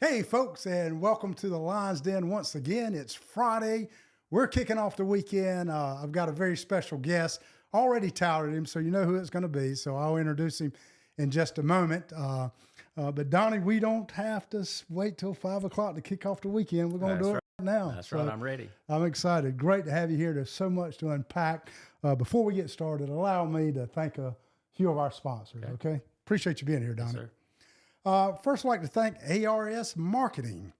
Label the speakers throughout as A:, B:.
A: Hey, folks, and welcome to the Lion's Den once again. It's Friday. We're kicking off the weekend. I've got a very special guest. Already touted him, so you know who it's going to be. So I'll introduce him in just a moment. But Donnie, we don't have to wait till 5 o'clock to kick off the weekend. We're going to do it right now.
B: That's right. I'm ready.
A: I'm excited. Great to have you here. There's so much to unpack. Before we get started, allow me to thank a few of our sponsors. Okay? Appreciate you being here, Donnie.
B: Yes, sir.
A: First, I'd like to thank ARS Marketing.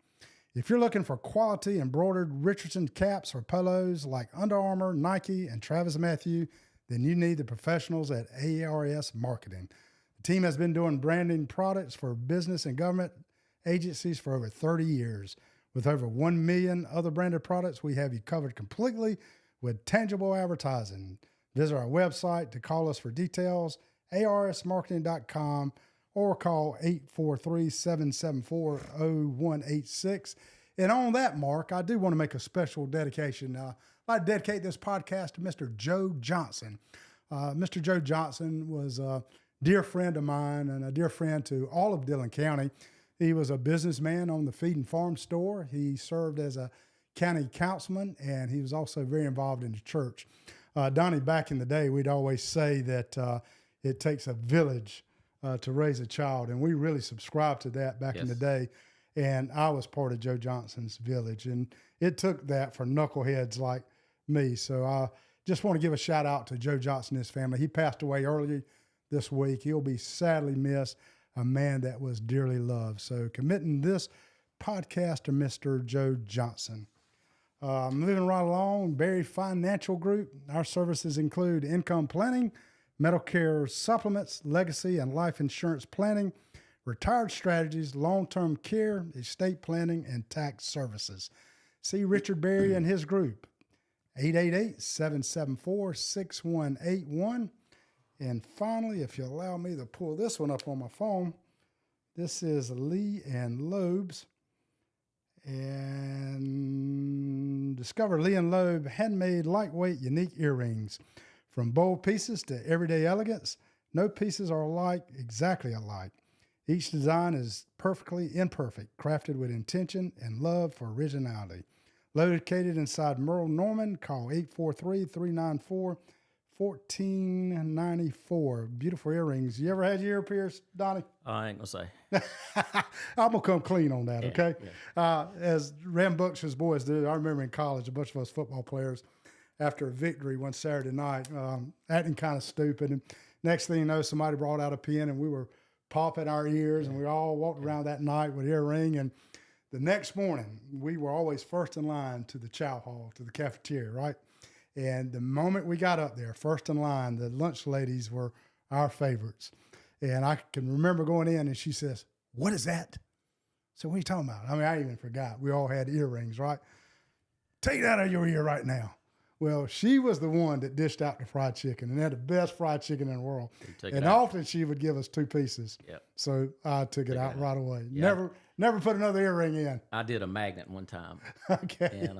A: If you're looking for quality embroidered Richardson caps or polos like Under Armour, Nike, and Travis Mathew, then you need the professionals at ARS Marketing. The team has been doing branding products for business and government agencies for over 30 years. With over 1 million other branded products, we have you covered completely with tangible advertising. Visit our website to call us for details, arsmarketing.com, or call 843-774-0186. And on that mark, I do want to make a special dedication. I'd dedicate this podcast to Mr. Joe Johnson. Mr. Joe Johnson was a dear friend of mine and a dear friend to all of Dillon County. He was a businessman on the feed and farm store. He served as a county councilman, and he was also very involved in the church. Donnie, back in the day, we'd always say that it takes a village to raise a child. And we really subscribed to that back in the day. And I was part of Joe Johnson's village. And it took that for knuckleheads like me. So I just want to give a shout out to Joe Johnson and his family. He passed away early this week. He'll be sadly missed, a man that was dearly loved. So committing this podcast to Mr. Joe Johnson. Moving right along, Berry Financial Group. Our services include income planning, Medicare supplements, legacy and life insurance planning, retired strategies, long-term care, estate planning, and tax services. See Richard Berry and his group, 888-774-6181. And finally, if you allow me to pull this one up on my phone, this is Lee and Loeb's. And discover Lee and Loeb handmade, lightweight, unique earrings. From bold pieces to everyday elegance, no pieces are exactly alike. Each design is perfectly imperfect, crafted with intention and love for originality. Located inside Merle Norman, call 843-394-1494. Beautiful earrings. You ever had your ear pierced, Donnie?
B: I ain't gonna say.
A: I'm going to come clean on that, okay?
B: Yeah.
A: As rambunctious boys do, I remember in college, a bunch of us football players, after a victory one Saturday night, acting kind of stupid. And next thing you know, somebody brought out a pen and we were popping our ears and we all walked around that night with earring. And the next morning, we were always first in line to the chow hall, to the cafeteria, right? And the moment we got up there, first in line, the lunch ladies were our favorites. And I can remember going in and she says, "What is that?" So what are you talking about? I mean, I even forgot. We all had earrings, right? "Take that out of your ear right now." Well, she was the one that dished out the fried chicken, and they had the best fried chicken in the world. And often she would give us 2 pieces.
B: Yep.
A: So I took it out right away.
B: Yeah.
A: Never put another earring in.
B: I did a magnet one time.
A: Okay.
B: And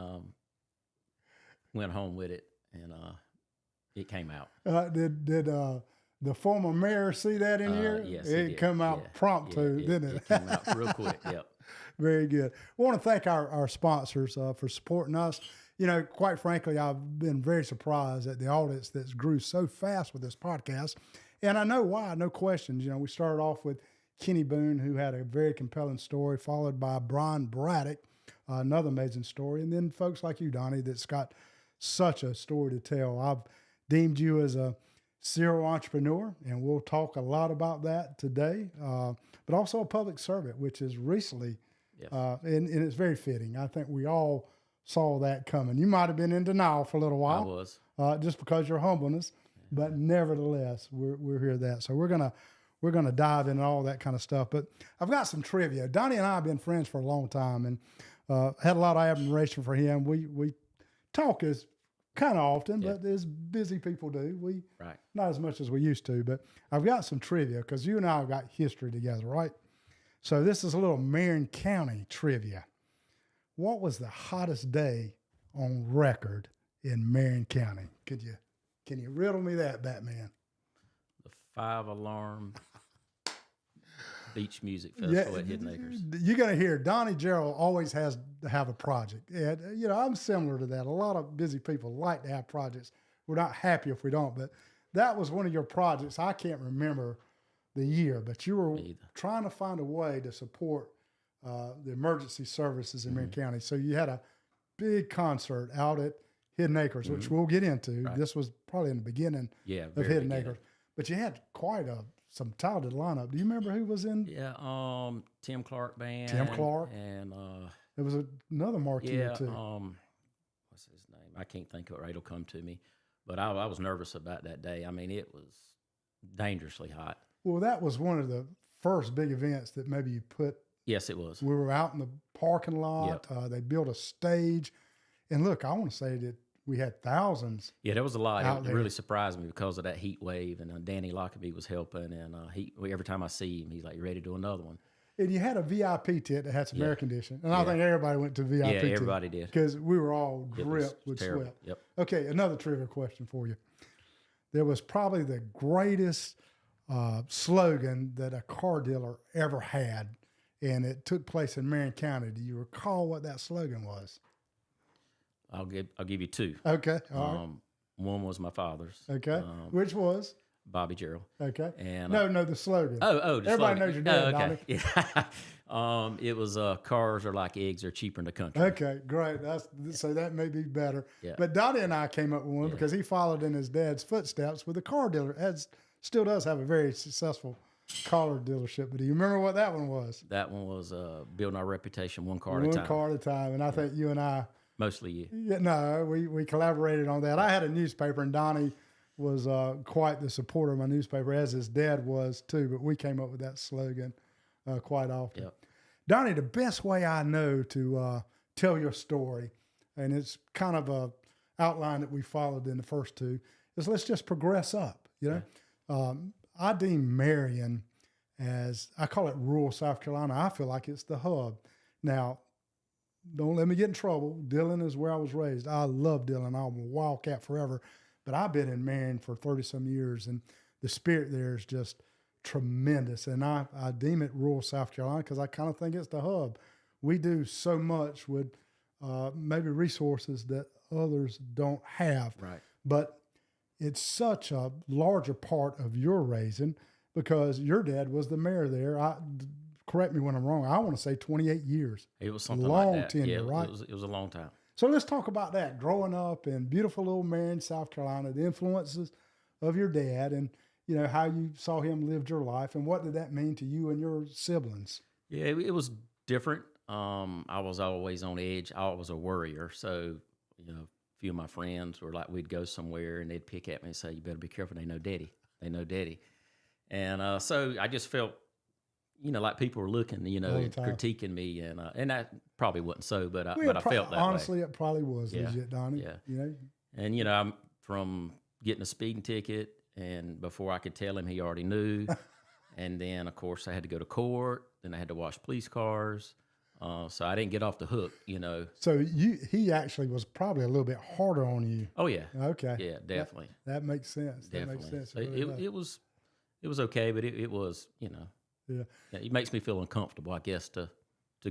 B: went home with it, and it came out.
A: Did the former mayor see that in here?
B: Yes,
A: it come out prompt too, didn't it?
B: It came out real quick. Yep.
A: Very good. I want to thank our sponsors for supporting us. You know, quite frankly, I've been very surprised at the audience that's grew so fast with this podcast. And I know why, no questions. You know, we started off with Kenny Boone, who had a very compelling story, followed by Brian Braddock, another amazing story. And then folks like you, Donnie, that's got such a story to tell. I've deemed you as a serial entrepreneur, and we'll talk a lot about that today, but also a public servant, which is recently, and it's very fitting. I think we all saw that coming. You might have been in denial for a little while.
B: I was.
A: Just because of your humbleness, but nevertheless, we're here that. So we're gonna dive into all that kind of stuff. But I've got some trivia. Donnie and I have been friends for a long time, and had a lot of admiration for him. We talk as kind of often, but as busy people do, we not as much as we used to. But I've got some trivia because you and I have got history together, right? So this is a little Marion County trivia. What was the hottest day on record in Marion County? Can you riddle me that, Batman?
B: The 5-alarm beach music festival at Hidden Acres.
A: You're going to hear Donny Gerald always has to have a project. And, you know, I'm similar to that. A lot of busy people like to have projects. We're not happy if we don't, but that was one of your projects. I can't remember the year, but you were trying to find a way to support the emergency services in Marion County. So you had a big concert out at Hidden Acres, which we'll get into. Right. This was probably in the beginning of Hidden Acres. But you had quite some talented lineup. Do you remember who was in?
B: Yeah, Tim Clark Band.
A: Tim Clark.
B: And
A: there was another marquee too.
B: What's his name? I can't think of it right. It'll come to me. But I was nervous about that day. I mean, it was dangerously hot.
A: Well, that was one of the first big events that maybe you put.
B: Yes, it was.
A: We were out in the parking lot. Yep. They built a stage. And look, I want to say that we had thousands. Yeah, there
B: was a lot. It really surprised me because of that heat wave. And Danny Lockaby was helping. And every time I see him, he's like, "You ready to do another one?"
A: And you had a VIP tent that had some air conditioning. And I think everybody went to VIP tent.
B: Yeah, everybody did.
A: Because we were all dripped with sweat.
B: Yep.
A: Okay, another trivia question for you. There was probably the greatest slogan that a car dealer ever had, and it took place in Marion County. Do you recall what that slogan was?
B: I'll give you two.
A: Okay, all right.
B: One was my father's.
A: Okay, which was?
B: Bobby Gerald.
A: Okay.
B: And
A: no, the slogan.
B: The
A: everybody
B: slogan.
A: knows your dad,
B: okay. Yeah. It was cars are like eggs; they're cheaper in the country.
A: Okay, great. So that may be better.
B: Yeah.
A: But Donny and I came up with one because he followed in his dad's footsteps with a car dealer. Still does have a very successful car dealership. But do you remember what that one was?
B: That one was building our reputation one car at a time.
A: One car at a time. And I think you and I.
B: Mostly you.
A: Yeah, no, we collaborated on that. I had a newspaper, and Donny was quite the supporter of my newspaper, as his dad was too. But we came up with that slogan quite often.
B: Yep.
A: Donny, the best way I know to tell your story, and it's kind of a outline that we followed in the first two, is let's just progress up. You know, I deem Marion as, I call it rural South Carolina. I feel like it's the hub. Now, don't let me get in trouble. Dillon is where I was raised. I love Dillon. I'm a Wildcat forever. But I've been in Marion for 30-some years, and the spirit there is just tremendous. And I deem it rural South Carolina because I kind of think it's the hub. We do so much with maybe resources that others don't have.
B: Right.
A: But it's such a larger part of your raising because your dad was the mayor there. Correct me when I'm wrong. I want to say 28 years.
B: It was something
A: long
B: like that.
A: tenure, right?
B: It was a long time.
A: So let's talk about that. Growing up in beautiful little Marion, South Carolina, the influences of your dad, and you know how you saw him live your life, and what did that mean to you and your siblings?
B: Yeah, it was different. I was always on edge. I was a worrier, so you know, a few of my friends were like, we'd go somewhere and they'd pick at me and say, "You better be careful. They know Daddy. They know Daddy." And so I just felt, you know, like people were looking, you know, critiquing me, and that probably wasn't so, but I felt that
A: honestly,
B: way.
A: It probably was legit, Donny.
B: Yeah.
A: You know?
B: And, you know, I'm from getting a speeding ticket, and before I could tell him, he already knew. And then, of course, I had to go to court. Then I had to wash police cars. So I didn't get off the hook, you know.
A: So he actually was probably a little bit harder on you.
B: Oh, yeah.
A: Okay.
B: Yeah, definitely.
A: That makes sense.
B: Definitely.
A: That makes sense.
B: So it was okay, but it was, you know.
A: Yeah.
B: It makes me feel uncomfortable, I guess, to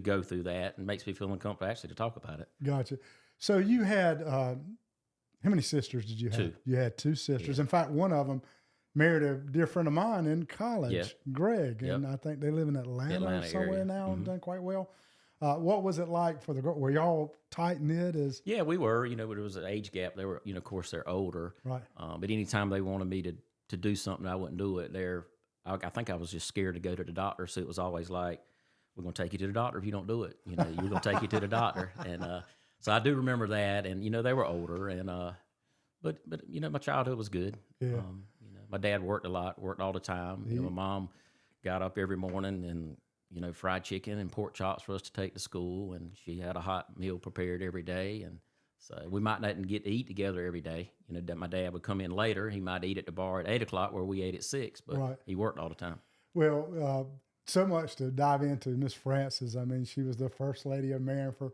B: go through that, and makes me feel uncomfortable actually to talk about it.
A: Gotcha. So you had, how many sisters did you have?
B: Two.
A: You had two sisters.
B: Yeah.
A: In fact, one of them married a dear friend of mine in college, Greg, and I think they live in Atlanta somewhere
B: area.
A: now and done quite well. What was it like for the girl? Were y'all tight-knit as?
B: Yeah, we were. You know, there was an age gap. They were, you know, of course, they're older.
A: Right.
B: But anytime they wanted me to do something, I wouldn't do it. I think I was just scared to go to the doctor, so it was always like, "We're going to take you to the doctor if you don't do it. You know, you're going to take you to the doctor." And so I do remember that. And you know, they were older, and but you know, my childhood was good.
A: Yeah.
B: You know, my dad worked a lot, worked all the time. You know, my mom got up every morning and, you know, fried chicken and pork chops for us to take to school, and she had a hot meal prepared every day. And so we might not get to eat together every day. You know, my dad would come in later. He might eat at the bar at 8 o'clock where we ate at 6, but he worked all the time.
A: Well, so much to dive into Miss Frances. I mean, she was the first lady of Marion for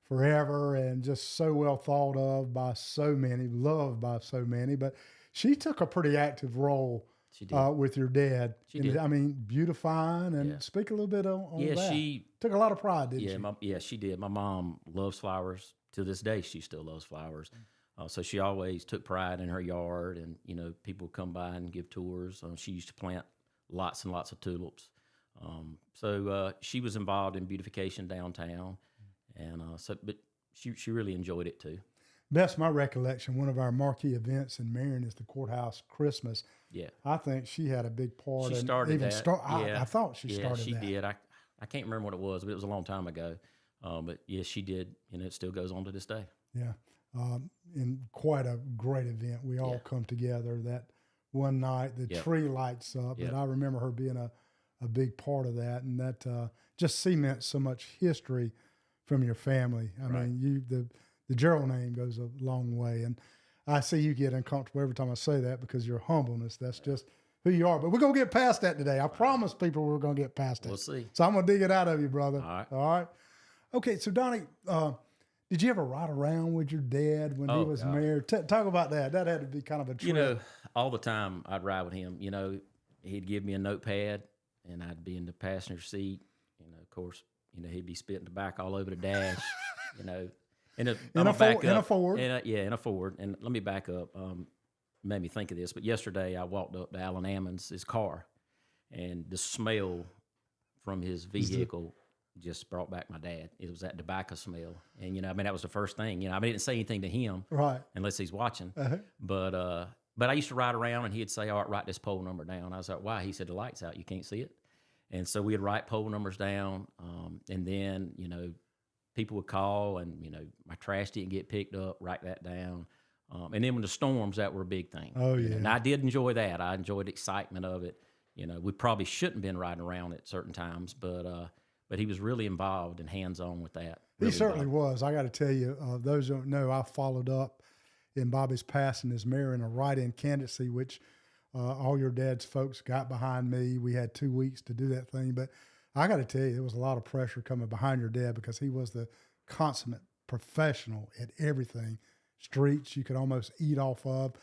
A: forever, and just so well thought of by so many, loved by so many. But she took a pretty active role
B: She did.
A: With your dad.
B: She did.
A: I mean, beautifying and
B: Yeah.
A: speak a little bit on
B: Yeah,
A: that.
B: she
A: Took a lot of pride, didn't she?
B: she did. My mom loves flowers. To this day, she still loves flowers. So she always took pride in her yard, and people would come by and give tours. She used to plant lots and lots of tulips. So she was involved in beautification downtown, and but she really enjoyed it too.
A: Best my recollection, one of our marquee events in Marion is the courthouse Christmas.
B: Yeah,
A: I think she had a big part.
B: She started that.
A: I thought she started that.
B: Yeah, she did. I can't remember what it was, but it was a long time ago. But yes, she did, and it still goes on to this day.
A: Yeah, and quite a great event. We all come together that one night. The tree lights up, and I remember her being a big part of that, and that just cements so much history from your family. I mean, the Gerald name goes a long way, and I see you get uncomfortable every time I say that because your humbleness. That's just who you are. But we're gonna get past that today. I promise people we're gonna get past it.
B: We'll see.
A: So I'm gonna dig it out of you, brother.
B: All
A: right. Okay, so Donny, did you ever ride around with your dad when he was married? Talk about that. That had to be kind of a trip.
B: All the time I'd ride with him. He'd give me a notepad, and I'd be in the passenger seat. Of course, he'd be spitting tobacco all over the dash. In a Ford. In a Ford. And let me back up. Made me think of this, but yesterday I walked up to Alan Ammons' car, and the smell from his vehicle just brought back my dad. It was that tobacco smell, and that was the first thing. I didn't say anything to him,
A: right?
B: Unless he's watching. But I used to ride around, and he'd say, "All right, write this poll number down." I was like, "Why?" He said, "The light's out, you can't see it." And so we'd write poll numbers down, and then people would call, and my trash didn't get picked up. Write that down. And then when the storms, that were a big thing.
A: Oh yeah.
B: And I did enjoy that. I enjoyed the excitement of it. We probably shouldn't have been riding around at certain times, but he was really involved and hands-on with that.
A: He certainly was. I got to tell you, those who don't know, I followed up in Bobby's passing as mayor in a write-in candidacy, which all your dad's folks got behind me. We had 2 weeks to do that thing, but I got to tell you, there was a lot of pressure coming behind your dad because he was the consummate professional at everything. Streets you could almost eat off of.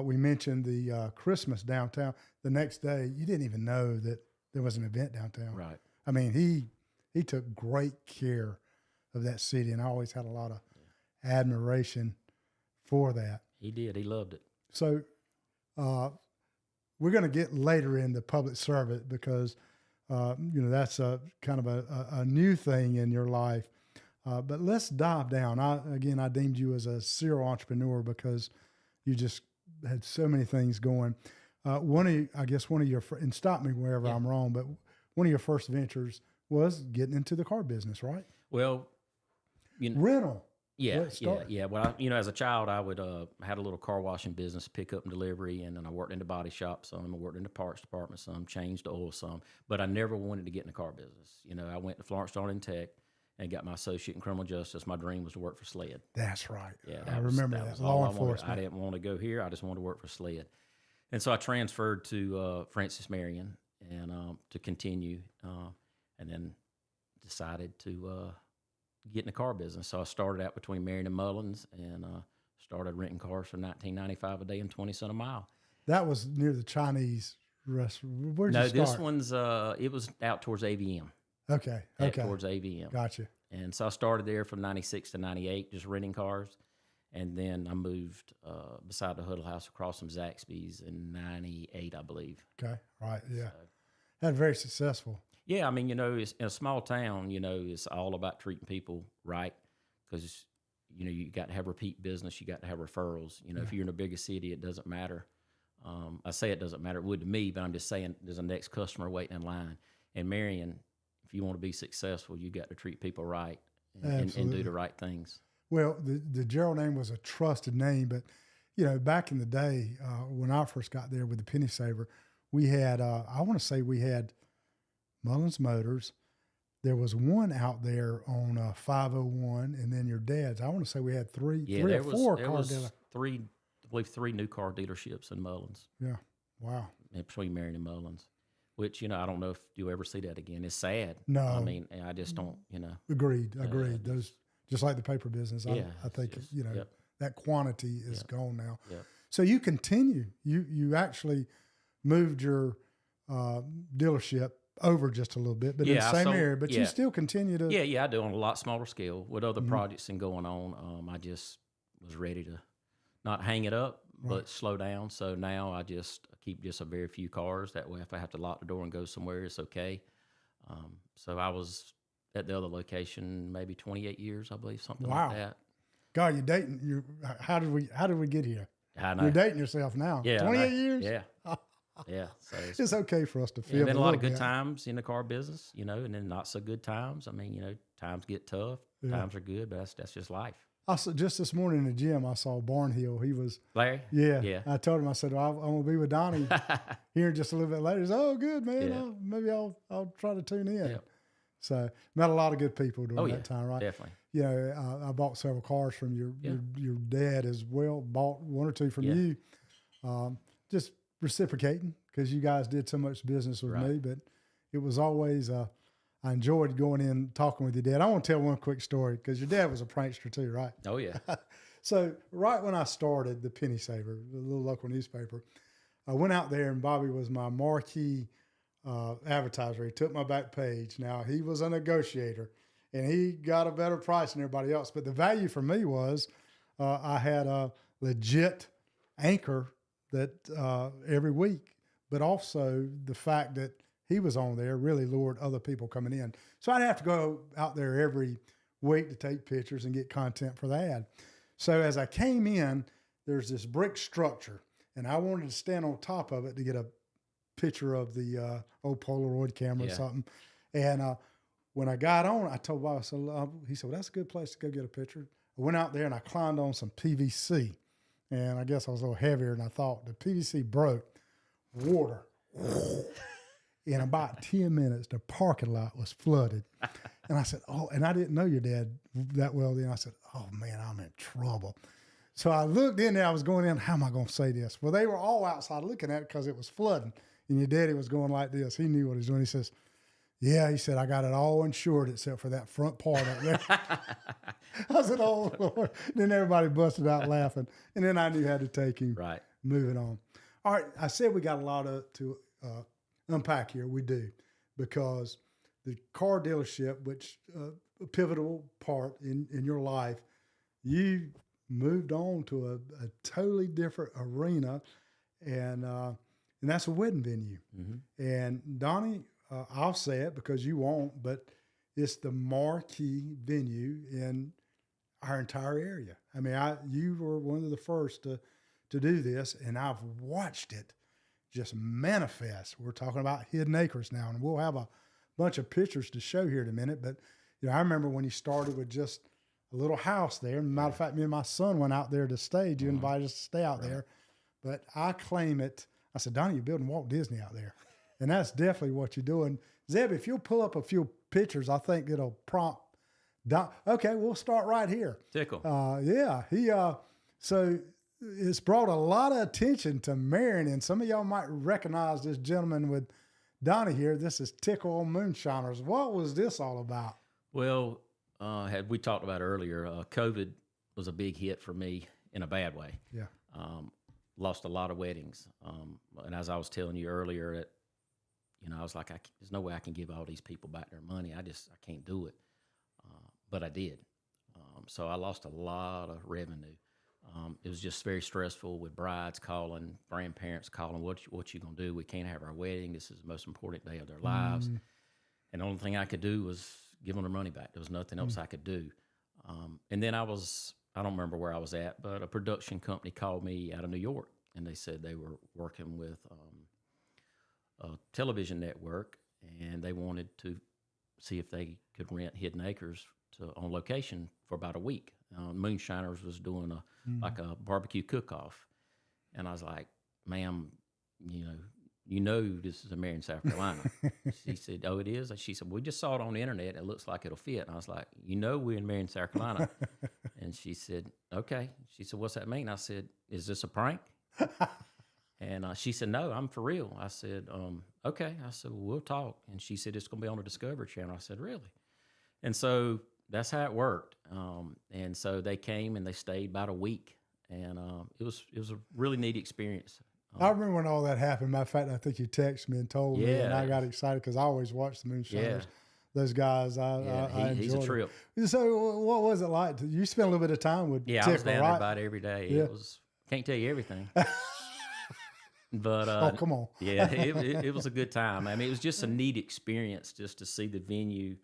A: We mentioned the Christmas downtown. The next day, you didn't even know that there was an event downtown.
B: Right.
A: I mean, he took great care of that city, and I always had a lot of admiration for that.
B: He did. He loved it.
A: So we're going to get later into public service because that's a kind of a new thing in your life. But let's dive down. I deemed you as a serial entrepreneur because you just had so many things going. One of your, and stop me wherever I'm wrong, but one of your first ventures was getting into the car business, right?
B: Well,
A: rental.
B: Yeah. Well, as a child, I would had a little car washing business, pick up and delivery, and then I worked in the body shop some. I worked in the parts department some, changed the oil some. But I never wanted to get in the car business. I went to Florence Darling Tech and got my associate in criminal justice. My dream was to work for SLED.
A: That's right.
B: Yeah,
A: I remember that. Law enforcement.
B: I didn't want to go here. I just wanted to work for SLED. And so I transferred to Francis Marion and to continue, and then decided to get in the car business. So I started out between Marion and Mullins and started renting cars for $19.95 a day and 20 cents a mile.
A: That was near the Chinese restaurant. Where'd you start?
B: No, this one's it was out towards AVM.
A: Okay.
B: Towards AVM.
A: Gotcha.
B: And so I started there from 96 to 98, just renting cars. And then I moved beside the Huddle House across from Zaxby's in 98, I believe.
A: Okay. Right. Yeah. That very successful.
B: Yeah. I mean, it's in a small town, it's all about treating people right. Because, you got to have repeat business. You got to have referrals. If you're in a bigger city, it doesn't matter. I say it doesn't matter. It would to me, but I'm just saying there's a next customer waiting in line. And Marion, if you want to be successful, you got to treat people right and do the right things.
A: Well, the Gerald name was a trusted name, but back in the day when I first got there with the Penny Saver, we had I want to say we had Mullins Motors. There was one out there on 501, and then your dad's. I want to say we had three or four car dealers.
B: I believe three new car dealerships in Mullins.
A: Yeah, wow.
B: Between Marion and Mullins. Which, I don't know if you'll ever see that again. It's sad.
A: No.
B: I mean, I just don't,
A: Agreed. Those, just like the paper business, I think, that quantity is gone now.
B: Yep.
A: So you continue. You actually moved your dealership over just a little bit, but in the
B: I
A: same
B: sold-
A: area. But you still continue to.
B: Yeah, I do on a lot smaller scale with other projects and going on. I just was ready to not hang it up, but slow down. So now I just keep just a very few cars. That way, if I have to lock the door and go somewhere, it's okay. So I was at the other location maybe 28 years, I believe, something like that.
A: God, you're dating. How did we get here?
B: I know.
A: You're dating yourself now.
B: Yeah,
A: 28 years.
B: Yeah. Yeah, so
A: It's okay for us to feel.
B: Been a lot of good times in the car business, and then not so good times. I mean, times get tough, times are good, but that's just life.
A: I saw, just this morning in the gym, I saw Barnhill. He was
B: Larry.
A: Yeah. I told him, I said, I'm gonna be with Donnie here just a little bit later. He said, oh, good man.
B: Yeah.
A: Maybe I'll try to tune in.
B: Yep.
A: So met a lot of good people during that time, right?
B: Definitely.
A: I bought several cars from your dad as well. Bought one or two from you. Just reciprocating because you guys did so much business with me. But it was always I enjoyed going in talking with your dad. I want to tell one quick story because your dad was a prankster too, right?
B: Oh yeah.
A: So right when I started the Penny Saver, the little local newspaper, I went out there and Bobby was my marquee advertiser. He took my back page. Now he was a negotiator and he got a better price than everybody else. But the value for me was I had a legit anchor that every week, but also the fact that he was on there really lured other people coming in. So I'd have to go out there every week to take pictures and get content for the ad. So as I came in, there's this brick structure and I wanted to stand on top of it to get a picture of the old Polaroid camera or something. And when I got on, I told Bob, he said, well, that's a good place to go get a picture. I went out there and I climbed on some PVC. And I guess I was a little heavier than I thought. The PVC broke. Water. In about 10 minutes, the parking lot was flooded. And I said, oh, and I didn't know your dad that well then. I said, oh, man, I'm in trouble. So I looked in there. I was going in, how am I going to say this? Well, they were all outside looking at it because it was flooding. And your daddy was going like this. He knew what he was doing. He says, yeah, he said, I got it all insured except for that front part up there. I said, oh, Lord. Then everybody busted out laughing. And then I knew how to take him.
B: Right.
A: Moving on. All right. I said we got a lot to unpack here. We do. Because the car dealership, which a pivotal part in your life, you moved on to a totally different arena. And that's a wedding venue. Mm-hmm. And Donnie, I'll say it because you won't, but it's the marquee venue in our entire area. I mean, you were one of the first to do this, and I've watched it just manifest. We're talking about Hidden Acres now, and we'll have a bunch of pictures to show here in a minute. But I remember when you started with just a little house there. Matter of fact, me and my son went out there to stage. You invited us to stay out there, but I claim it. I said, Donnie, you're building Walt Disney out there. And that's definitely what you're doing. Zeb, if you'll pull up a few pictures, I think it'll prompt Don. Okay, we'll start right here.
B: Tickle.
A: So it's brought a lot of attention to Marion, and some of y'all might recognize this gentleman with Donnie here. This is Tickle on Moonshiners. What was this all about?
B: Well, had we talked about earlier, COVID was a big hit for me in a bad way.
A: Yeah.
B: Lost a lot of weddings. And as I was telling you earlier, that I was like, there's no way I can give all these people back their money. I can't do it. But I did. So I lost a lot of revenue. It was just very stressful with brides calling, grandparents calling, what you going to do? We can't have our wedding. This is the most important day of their lives. And the only thing I could do was give them their money back. There was nothing else I could do. And then I don't remember where I was at, but a production company called me out of New York, and they said they were working with a television network, and they wanted to see if they could rent Hidden Acres on location for about a week. Moonshiners was doing like a barbecue cook-off, and I was like, ma'am, you know this is Marion, South Carolina. She said, oh, it is? She said, we just saw it on the internet. It looks like it'll fit. And I was like, we're in Marion, South Carolina. And she said, okay. She said, what's that mean? I said, is this a prank? And she said, no, I'm for real. I said, okay. I said, well, we'll talk. And she said, it's going to be on the Discovery Channel. I said, really? And so that's how it worked. And so they came and they stayed about a week. And it was a really neat experience.
A: I remember when all that happened. Matter of fact, I think you texted me and told me, and I got excited because I always watch the Moonshiners. Those guys, I
B: he's a
A: enjoy
B: trip.
A: them. So, what was it like? You spent a little bit of time with
B: Yeah,
A: Tickle,
B: I was down
A: right?
B: there about every day.
A: Yeah.
B: It was can't tell you everything, but
A: Oh, come on.
B: yeah, it was a good time. I mean, it was just a neat experience just to see the venue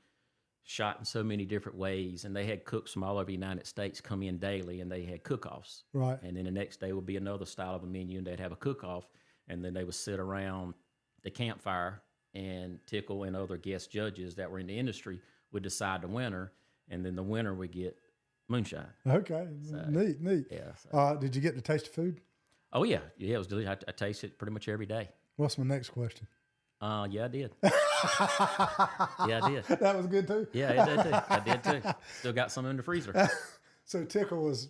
B: shot in so many different ways, and they had cooks from all over the United States come in daily, and they had cook-offs.
A: Right.
B: And then the next day would be another style of a menu, and they'd have a cook-off, and then they would sit around the campfire, and Tickle and other guest judges that were in the industry would decide the winner, and then the winner would get moonshine.
A: Okay, neat.
B: Yeah. So.
A: Did you get to taste the food?
B: Oh yeah, it was delicious. I taste it pretty much every day.
A: What's my next question?
B: Yeah, I did. Yeah, I did.
A: That was good too.
B: Yeah, I did too. I did too. Still got some in the freezer.
A: So Tickle was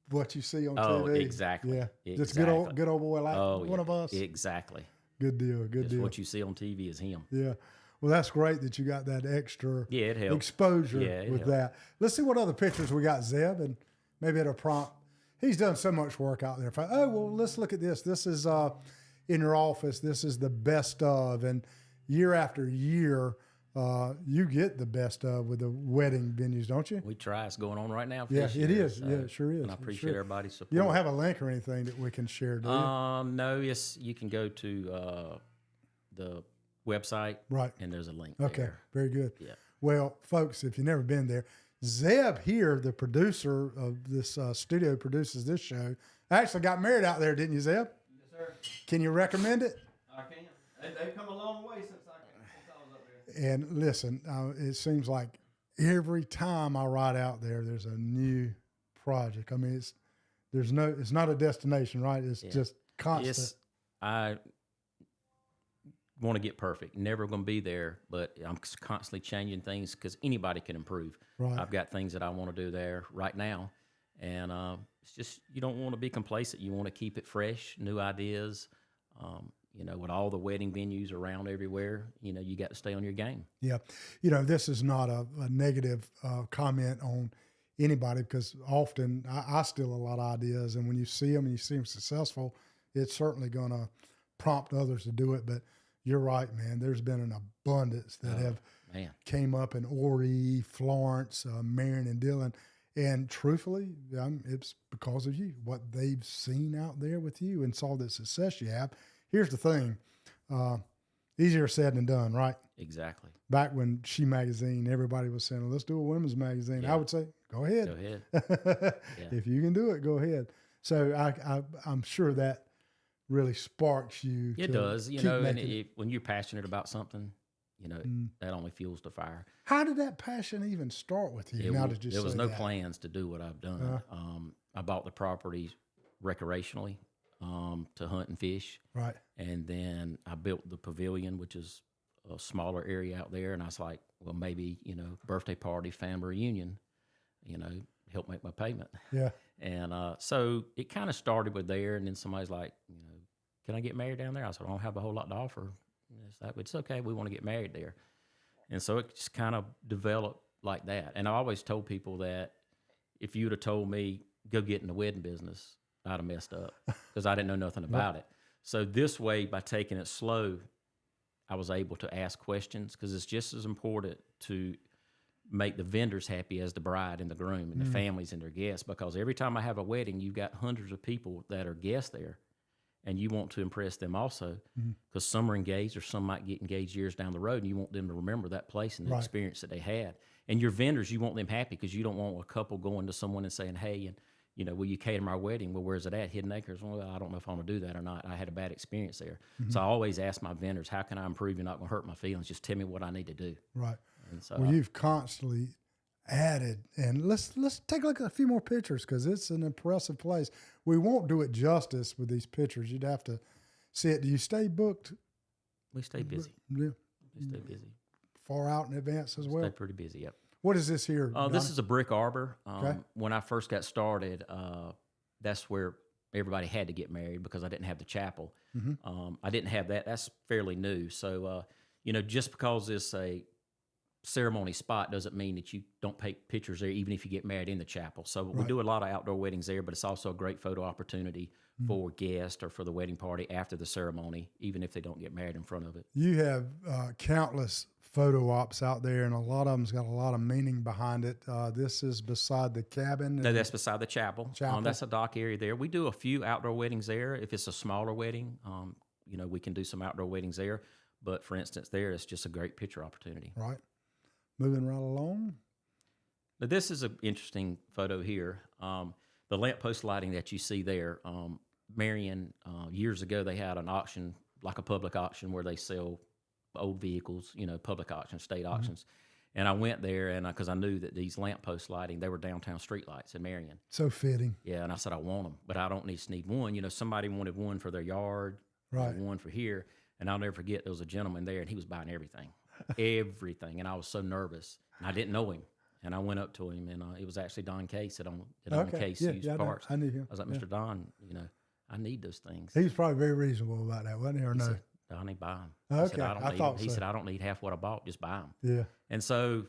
A: what you see on
B: Oh,
A: TV.
B: exactly.
A: Yeah,
B: exactly.
A: just good old boy like one of us.
B: Exactly.
A: Good deal. Good deal.
B: What you see on TV is him.
A: Yeah. Well, that's great that you got that extra
B: it helps.
A: exposure
B: It
A: with
B: helps.
A: that. Let's see what other pictures we got, Zeb, and maybe it'll prompt. He's done so much work out there. Let's look at this. This is in your office. This is the best of, and year after year, you get the best of with the wedding venues, don't you?
B: We try. It's going on right now.
A: Yeah,
B: this
A: it
B: year,
A: is.
B: so-
A: Yeah, it sure is.
B: And I
A: It
B: appreciate
A: sure-
B: everybody's support.
A: You don't have a link or anything that we can share, do you?
B: No, yes, you can go to the website,
A: Right.
B: and there's a link
A: Okay,
B: there.
A: very good.
B: Yeah.
A: Well, folks, if you've never been there, Zeb here, the producer of this studio, produces this show. I actually got married out there, didn't you, Zeb?
C: Yes, sir.
A: Can you recommend it?
C: I can. They've come a long way since I was up there.
A: And listen, it seems like every time I ride out there, there's a new project. I mean, it's not a destination, right? It's just constant.
B: Yes, I want to get perfect. Never going to be there, but I'm constantly changing things because anybody can improve.
A: Right.
B: I've got things that I want to do there right now, and it's just you don't want to be complacent. You want to keep it fresh, new ideas. With all the wedding venues around everywhere, you got to stay on your game.
A: Yeah. This is not a negative comment on anybody because often I steal a lot of ideas. And when you see them and you see them successful, it's certainly going to prompt others to do it. But you're right, man. There's been an abundance that have came up in Horry, Florence, Marion, and Dillon. And truthfully, it's because of you, what they've seen out there with you and saw the success you have. Here's the thing, easier said than done, right?
B: Exactly.
A: Back when She Magazine, everybody was saying, let's do a women's magazine.
B: Yeah.
A: I would say, go ahead.
B: Go ahead.
A: If you can do it, go ahead. So I'm sure that really sparks you.
B: It
A: to
B: does,
A: keep
B: and
A: making
B: when you're passionate about something, that only fuels the fire.
A: How did that passion even start with you?
B: There was no plans to do what I've done. I bought the property recreationally to hunt and fish.
A: Right.
B: And then I built the pavilion, which is a smaller area out there. And I was like, well, maybe, birthday party, family reunion, help make my payment.
A: Yeah.
B: And so it kind of started with there. And then somebody's like, can I get married down there? I said, I don't have a whole lot to offer. It's okay. We want to get married there. And so it just kind of developed like that. And I always told people that if you'd have told me, go get in the wedding business, I'd have messed up because I didn't know nothing about it. So this way, by taking it slow, I was able to ask questions because it's just as important to make the vendors happy as the bride and the groom and the families and their guests. Because every time I have a wedding, you've got hundreds of people that are guests there, and you want to impress them also because some are engaged or some might get engaged years down the road, and you want them to remember that place and the experience that they had. And your vendors, you want them happy because you don't want a couple going to someone and saying, hey, and will you cater my wedding? Well, where's it at? Hidden Acres? Well, I don't know if I'm going to do that or not. I had a bad experience there. So I always ask my vendors, how can I improve? You're not going to hurt my feelings. Just tell me what I need to do.
A: Right.
B: And so
A: Well, you've constantly added, and let's take a look at a few more pictures because it's an impressive place. We won't do it justice with these pictures. You'd have to see it. Do you stay booked?
B: we stay busy.
A: Yeah.
B: We stay busy.
A: Far out in advance as well?
B: Stay pretty busy, yep.
A: What is this here?
B: This is a brick arbor.
A: Okay.
B: When I first got started, that's where everybody had to get married because I didn't have the chapel. I didn't have that. That's fairly new. So, just because it's a ceremony spot doesn't mean that you don't take pictures there, even if you get married in the chapel. So we
A: Right.
B: do a lot of outdoor weddings there, but it's also a great photo opportunity for guests or for the wedding party after the ceremony, even if they don't get married in front of it.
A: You have countless photo ops out there, and a lot of them's got a lot of meaning behind it. This is beside the cabin.
B: No, that's beside the chapel.
A: Chapel.
B: That's a dock area there. We do a few outdoor weddings there. If it's a smaller wedding, we can do some outdoor weddings there. But for instance, there, it's just a great picture opportunity.
A: Right. Moving right along.
B: Now, this is an interesting photo here. The lamppost lighting that you see there, Marion, years ago, they had an auction, like a public auction, where they sell old vehicles, public auctions, state auctions. And I went there, and because I knew that these lamppost lighting, they were downtown streetlights in Marion.
A: So fitting.
B: Yeah, and I said, I want them, but I don't need one. Somebody wanted one for their yard,
A: Right.
B: one for here. And I'll never forget, there was a gentleman there, and he was buying everything, everything. And I was so nervous, and I didn't know him. And I went up to him, and it was actually Don Case that owned Case used parts.
A: I knew him.
B: I was like, Mr. Don, I need those things.
A: He was probably very reasonable about that, wasn't he, or
B: He
A: no?
B: said, Donnie, buy them.
A: Okay,
B: He said, I don't
A: I
B: need
A: thought
B: 'em. He
A: so.
B: said, I don't need half what I bought, just buy them.
A: Yeah.
B: And so,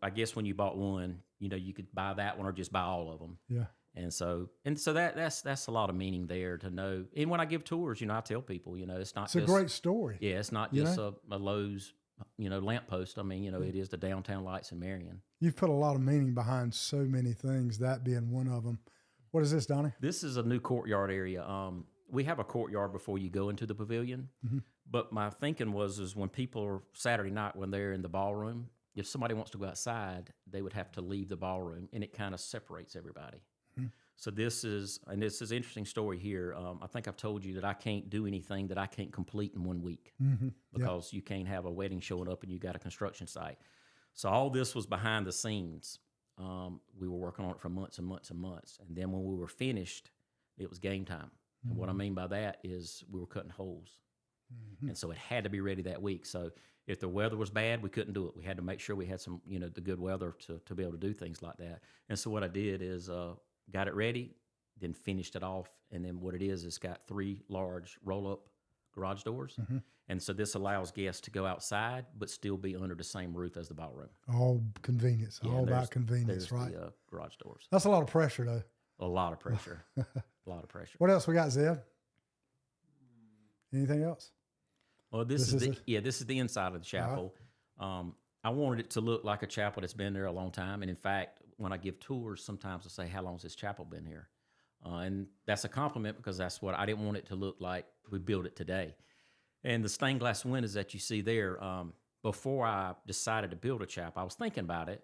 B: I guess when you bought one, you could buy that one or just buy all of them.
A: Yeah.
B: And so that's a lot of meaning there to know. And when I give tours, I tell people, it's not
A: It's a
B: just
A: great story.
B: yeah, it's not
A: You
B: just a Lowe's, lamppost. I mean, it is the downtown lights in Marion.
A: You've put a lot of meaning behind so many things, that being one of them. What is this, Donnie?
B: This is a new courtyard area. We have a courtyard before you go into the pavilion. But my thinking is when people are Saturday night when they're in the ballroom, if somebody wants to go outside, they would have to leave the ballroom, and it kind of separates everybody. So this is an interesting story here. I think I've told you that I can't do anything that I can't complete in 1 week because you can't have a wedding showing up and you got a construction site. So all this was behind the scenes. We were working on it for months and months and months. And then when we were finished, it was game time. And what I mean by that is we were cutting holes. And so it had to be ready that week. So if the weather was bad, we couldn't do it. We had to make sure we had some, the good weather to be able to do things like that. And so what I did is got it ready, then finished it off. And then what it is, it's got 3 large roll-up garage doors. And so this allows guests to go outside, but still be under the same roof as the ballroom.
A: All convenience.
B: Yeah,
A: All
B: there's-
A: about convenience,
B: There's
A: right?
B: the garage doors.
A: That's a lot of pressure, though.
B: A lot of pressure. A lot of pressure.
A: What else we got, Zeb? Anything else?
B: Well, this is the inside of the chapel. I wanted it to look like a chapel that's been there a long time. And in fact, when I give tours, sometimes I say, how long has this chapel been here? And that's a compliment because that's what I didn't want it to look like we built it today. And the stained glass windows that you see there, before I decided to build a chapel, I was thinking about it,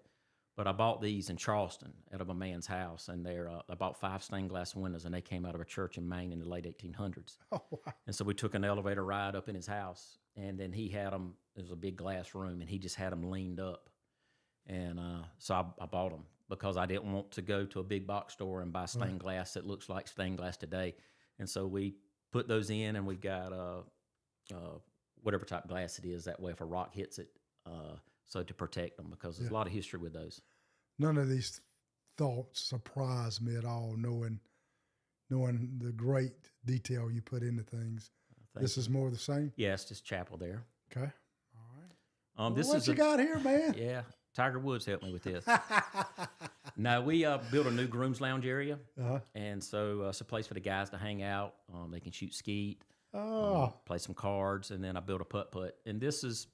B: but I bought these in Charleston out of a man's house. And I bought 5 stained glass windows, and they came out of a church in Maine in the late 1800s.
A: Oh, wow.
B: And so we took an elevator ride up in his house, and then he had them. It was a big glass room, and he just had them leaned up. And so I bought them because I didn't want to go to a big box store and buy stained glass that looks like stained glass today. And so we put those in, and we've got whatever type of glass it is. That way, if a rock hits it, so to protect them, because there's a lot of history with those.
A: None of these thoughts surprise me at all, knowing the great detail you put into things. This is more of the same?
B: Yeah, it's just chapel there.
A: Okay. All right.
B: This
A: what
B: is
A: you got here, man?
B: Yeah, Tiger Woods helped me with this. No, we built a new groom's lounge area, and so it's a place for the guys to hang out. They can shoot skeet, play some cards, and then I built a putt-putt. And this is,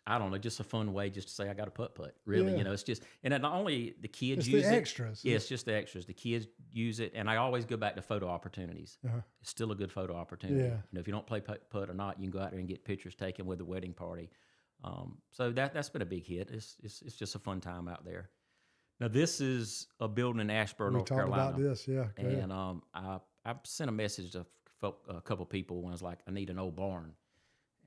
B: I don't know, just a fun way just to say I got a putt-putt. Really,
A: Yeah.
B: It's just, and not only the kids
A: It's
B: use
A: the
B: it.
A: extras.
B: Yeah, it's just the extras. The kids use it, and I always go back to photo opportunities. It's still a good photo opportunity.
A: Yeah.
B: If you don't play putt or not, you can go out there and get pictures taken with the wedding party. So that's been a big hit. It's just a fun time out there. Now this is a building in Ashburn,
A: We
B: North
A: talked
B: Carolina.
A: about this, yeah. Go ahead.
B: And I sent a message to a couple people when I was like, I need an old barn.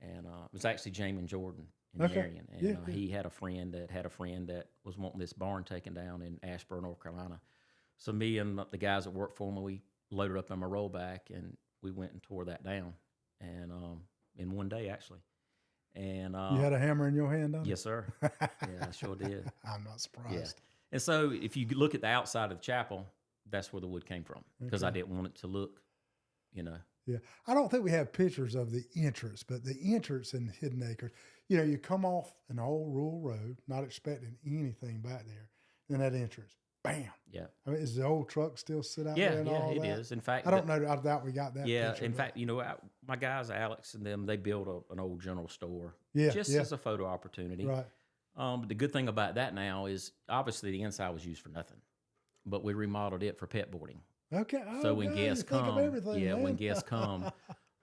B: And it was actually Jamin Jordan in Marion. And he had a friend that was wanting this barn taken down in Ashburn, North Carolina. So me and the guys that worked for me, we loaded up in my rollback, and we went and tore that down. And in one day, actually. And
A: You had a hammer in your hand,
B: yes, sir. Yeah, I sure did.
A: I'm not surprised.
B: Yeah. And so if you look at the outside of the chapel, that's where the wood came from, because I didn't want it to look
A: Yeah. I don't think we have pictures of the entrance, but the entrance in Hidden Acres, you come off an old rural road, not expecting anything back there. Then that entrance, bam.
B: Yeah.
A: I mean, is the old truck still sit out
B: Yeah,
A: there and
B: yeah,
A: all
B: it
A: that?
B: is. In fact,
A: I don't know. I doubt we got that
B: yeah,
A: picture.
B: in
A: but-
B: fact, my guys, Alex and them, they built an old general store
A: Yeah,
B: just
A: yeah.
B: as a photo opportunity.
A: Right.
B: But the good thing about that now is obviously the inside was used for nothing, but we remodeled it for pet boarding.
A: Okay.
B: So when
A: okay,
B: guests
A: you think of
B: come,
A: everything,
B: yeah,
A: man.
B: when guests come,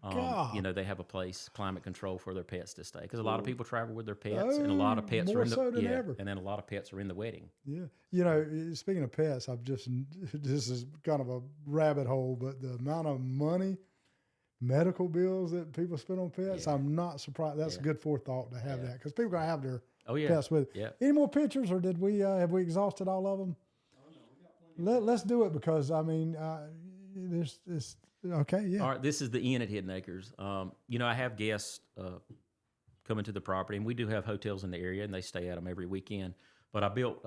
A: God.
B: they have a place, climate control for their pets to stay. Because a lot of people travel with their pets, and a lot of
A: Oh,
B: pets are
A: more
B: in the
A: so than ever.
B: and then a lot of pets are in the wedding.
A: Yeah. Speaking of pets, this is kind of a rabbit hole, but the amount of money, medical bills that people spend on pets,
B: Yeah.
A: I'm not surprised. That's
B: Yeah.
A: a good forethought to have
B: Yeah.
A: that because people are going to have their
B: Oh yeah,
A: pets with.
B: yeah.
A: Any more pictures or did we, have we exhausted all of them? Let's do it because, I mean, it's okay. Yeah.
B: All right, this is the inn at Hidden Acres. I have guests coming to the property, and we do have hotels in the area, and they stay at them every weekend. But I built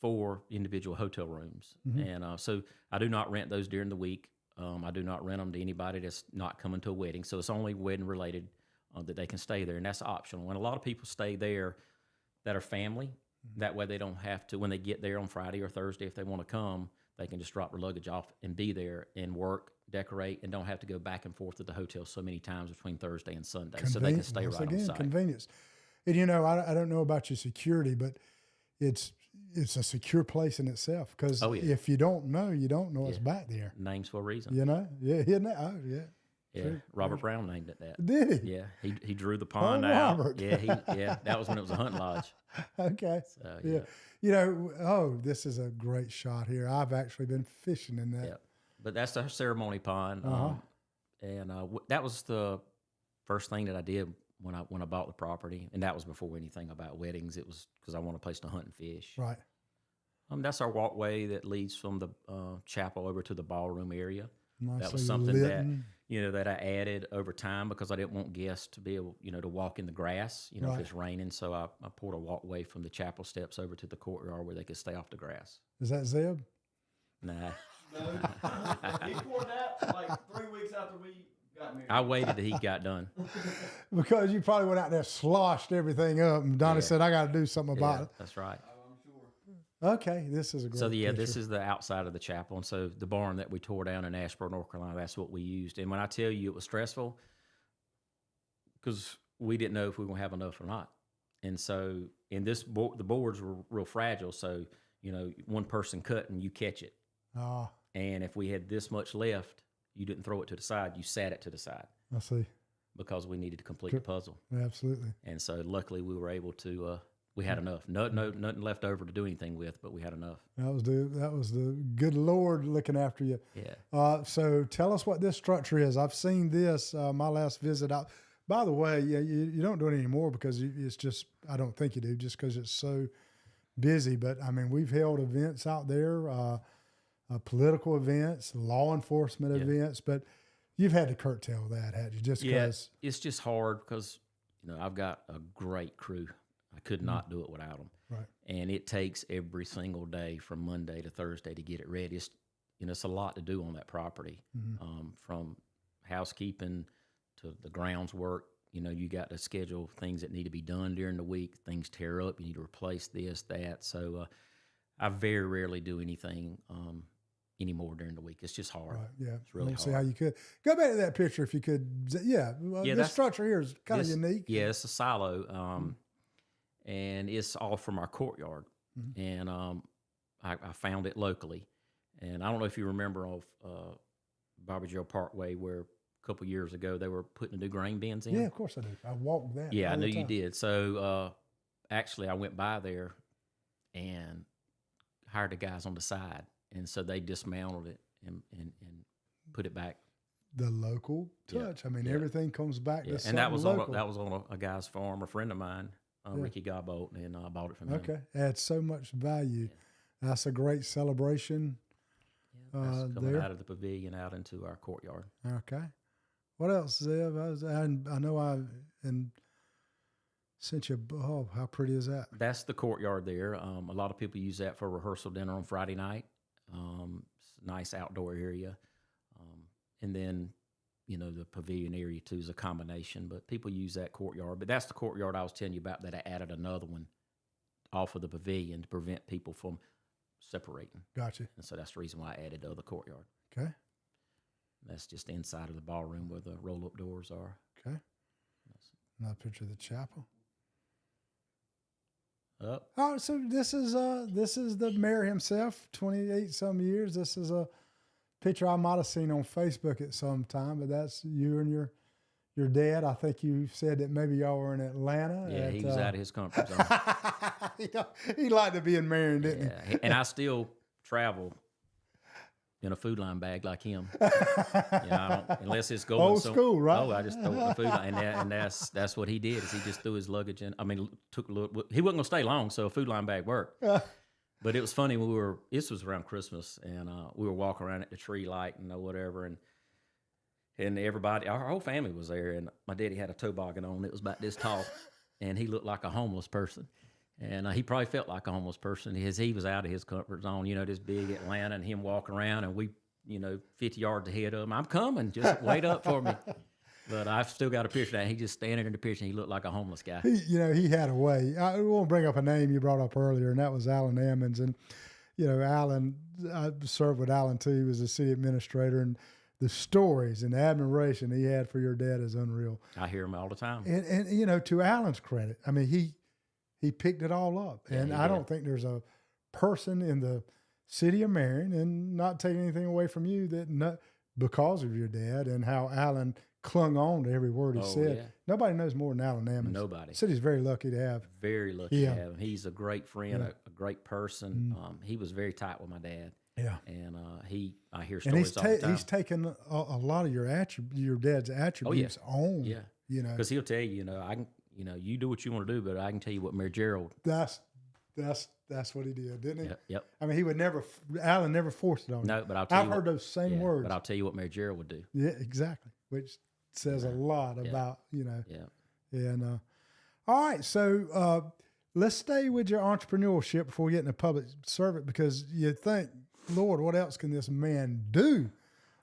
B: 4 individual hotel rooms, and so I do not rent those during the week. I do not rent them to anybody that's not coming to a wedding. So it's only wedding related that they can stay there, and that's optional. And a lot of people stay there that are family. That way they don't have to, when they get there on Friday or Thursday, if they want to come, they can just drop their luggage off and be there and work, decorate, and don't have to go back and forth to the hotel so many times between Thursday and Sunday. So they can stay
A: Once
B: right on
A: again,
B: site.
A: convenience. And I don't know about your security, but it's a secure place in itself because
B: Oh, yeah.
A: if you don't know, you don't know it's
B: Yeah.
A: back there.
B: Names for a reason.
A: Yeah, isn't it? Oh, yeah.
B: Yeah,
A: True.
B: Robert Brown named it that.
A: Did he?
B: Yeah, he drew the pond out.
A: Robert.
B: Yeah, that was when it was a hunting lodge.
A: Okay.
B: So,
A: Yeah. This is a great shot here. I've actually been fishing in that.
B: Yeah. But that's the ceremony pond,
A: Uh-huh.
B: and that was the first thing that I did when I bought the property, and that was before anything about weddings. It was because I want a place to hunt and fish.
A: Right.
B: That's our walkway that leads from the chapel over to the ballroom area.
A: Nicely
B: That was something
A: lit.
B: that I added over time because I didn't want guests to be able, to walk in the grass, if
A: Right.
B: it's raining. So I poured a walkway from the chapel steps over to the courtyard where they could stay off the grass.
A: Is that Zeb?
B: Nah,
C: No, he poured that like 3 weeks after we got married.
B: I waited till he got done.
A: Because you probably went out there, sloshed everything up, and Donnie
B: Yeah.
A: said, I got to do something about
B: Yeah,
A: it.
B: that's right.
C: I'm sure.
A: Okay, this is a great
B: So yeah,
A: picture.
B: this is the outside of the chapel, and so the barn that we tore down in Asheboro, North Carolina, that's what we used. And when I tell you it was stressful, because we didn't know if we were gonna have enough or not, and so in this the boards were real fragile. So one person cut and you catch it,
A: Ah,
B: and if we had this much left, you didn't throw it to the side, you sat it to the side
A: I see.
B: because we needed to complete the puzzle.
A: Absolutely.
B: And so luckily we were able to. We had enough. Nothing left over to do anything with, but we had enough.
A: That was the good Lord looking after you.
B: Yeah.
A: So tell us what this structure is. I've seen this my last visit out. By the way, you don't do it anymore because it's just, I don't think you do, just because it's so busy. But I mean, we've held events out there, political events, law enforcement events, but you've had to curtail that, had you? Just because.
B: Yeah, it's just hard because I've got a great crew. I could not do it without them.
A: Right.
B: And it takes every single day from Monday to Thursday to get it ready. It's a lot to do on that property, from housekeeping to the grounds work. You got to schedule things that need to be done during the week. Things tear up. You need to replace this, that. So I very rarely do anything anymore during the week. It's just hard.
A: Right, yeah.
B: It's really
A: I don't see
B: hard.
A: how you could. Go back to that picture if you could. Yeah. This structure here is kind of unique.
B: Yeah, it's a silo. And it's all from our courtyard. And I found it locally. And I don't know if you remember off Bobby Joe Parkway where a couple years ago they were putting the new grain bins in.
A: Yeah, of course I do. I walked that.
B: Yeah, I
A: all
B: knew
A: the
B: you
A: time.
B: did. So actually I went by there and hired the guys on the side. And so they dismantled it and put it back.
A: The local touch.
B: Yeah,
A: I mean,
B: yeah.
A: everything comes back to
B: Yeah. And
A: something
B: that was
A: local.
B: on a guy's farm, a friend of mine, Ricky Godbolt, and I bought it from him.
A: Okay, adds so much value. That's a great celebration.
B: That's coming
A: there.
B: out of the pavilion out into our courtyard.
A: Okay. What else, Zev? I know I sent you. Oh, how pretty is that?
B: That's the courtyard there. A lot of people use that for rehearsal dinner on Friday night. It's a nice outdoor area. And then the pavilion area too is a combination, but people use that courtyard. But that's the courtyard I was telling you about that I added another one off of the pavilion to prevent people from separating.
A: Gotcha.
B: And so that's the reason why I added the other courtyard.
A: Okay.
B: That's just the inside of the ballroom where the roll-up doors are.
A: Okay. Another picture of the chapel.
B: Up.
A: Oh, so this is the mayor himself, 28 some years. This is a picture I might have seen on Facebook at some time, but that's you and your dad. I think you said that maybe y'all were in Atlanta.
B: Yeah, he was out of his comfort zone.
A: He liked to be in Marion, didn't he?
B: And I still travel in a food line bag like him. I don't, unless it's going
A: old school, right?
B: Oh, I just throw it in the food line, and that's what he did. Is he just threw his luggage in? I mean, took a little. He wasn't gonna stay long, so a food line bag worked. But it was funny. This was around Christmas, and we were walking around at the tree light and whatever, and everybody, our whole family was there, and my daddy had a toboggan on. It was about this tall, and he looked like a homeless person. And he probably felt like a homeless person because he was out of his comfort zone, this big Atlanta, and him walking around, and we, 50 yards ahead of him. I'm coming, just wait up for me. But I've still got a picture of that. He just standing in the picture, and he looked like a homeless guy.
A: He had a way. I want to bring up a name you brought up earlier, and that was Alan Emmons. And, Alan, I served with Alan too. He was a city administrator, and the stories and the admiration he had for your dad is unreal.
B: I hear him all the time.
A: And to Alan's credit, I mean, he picked it all up.
B: Yeah,
A: and I don't think there's a person in the city of Marion, and not taking anything away from you, because of your dad and how Alan clung on to every word he said.
B: Yeah.
A: Nobody knows more than Alan Emmons.
B: Nobody.
A: The city's very lucky to have.
B: Very lucky to have him. He's a great friend, a great person. He was very tight with my dad.
A: Yeah.
B: And I hear stories all the time.
A: He's taken a lot of your dad's attributes on.
B: Yeah. Because he'll tell you, I can, you do what you want to do, but I can tell you what Mayor Gerald.
A: That's what he did, didn't he?
B: Yep.
A: I mean, Alan never forced it on you.
B: No, but I've
A: heard those same words.
B: But I'll tell you what Mayor Gerald would do.
A: Yeah, exactly. Which says a lot about,
B: Yeah.
A: And all right, so let's stay with your entrepreneurship before we get into public servant, because you think, Lord, what else can this man do?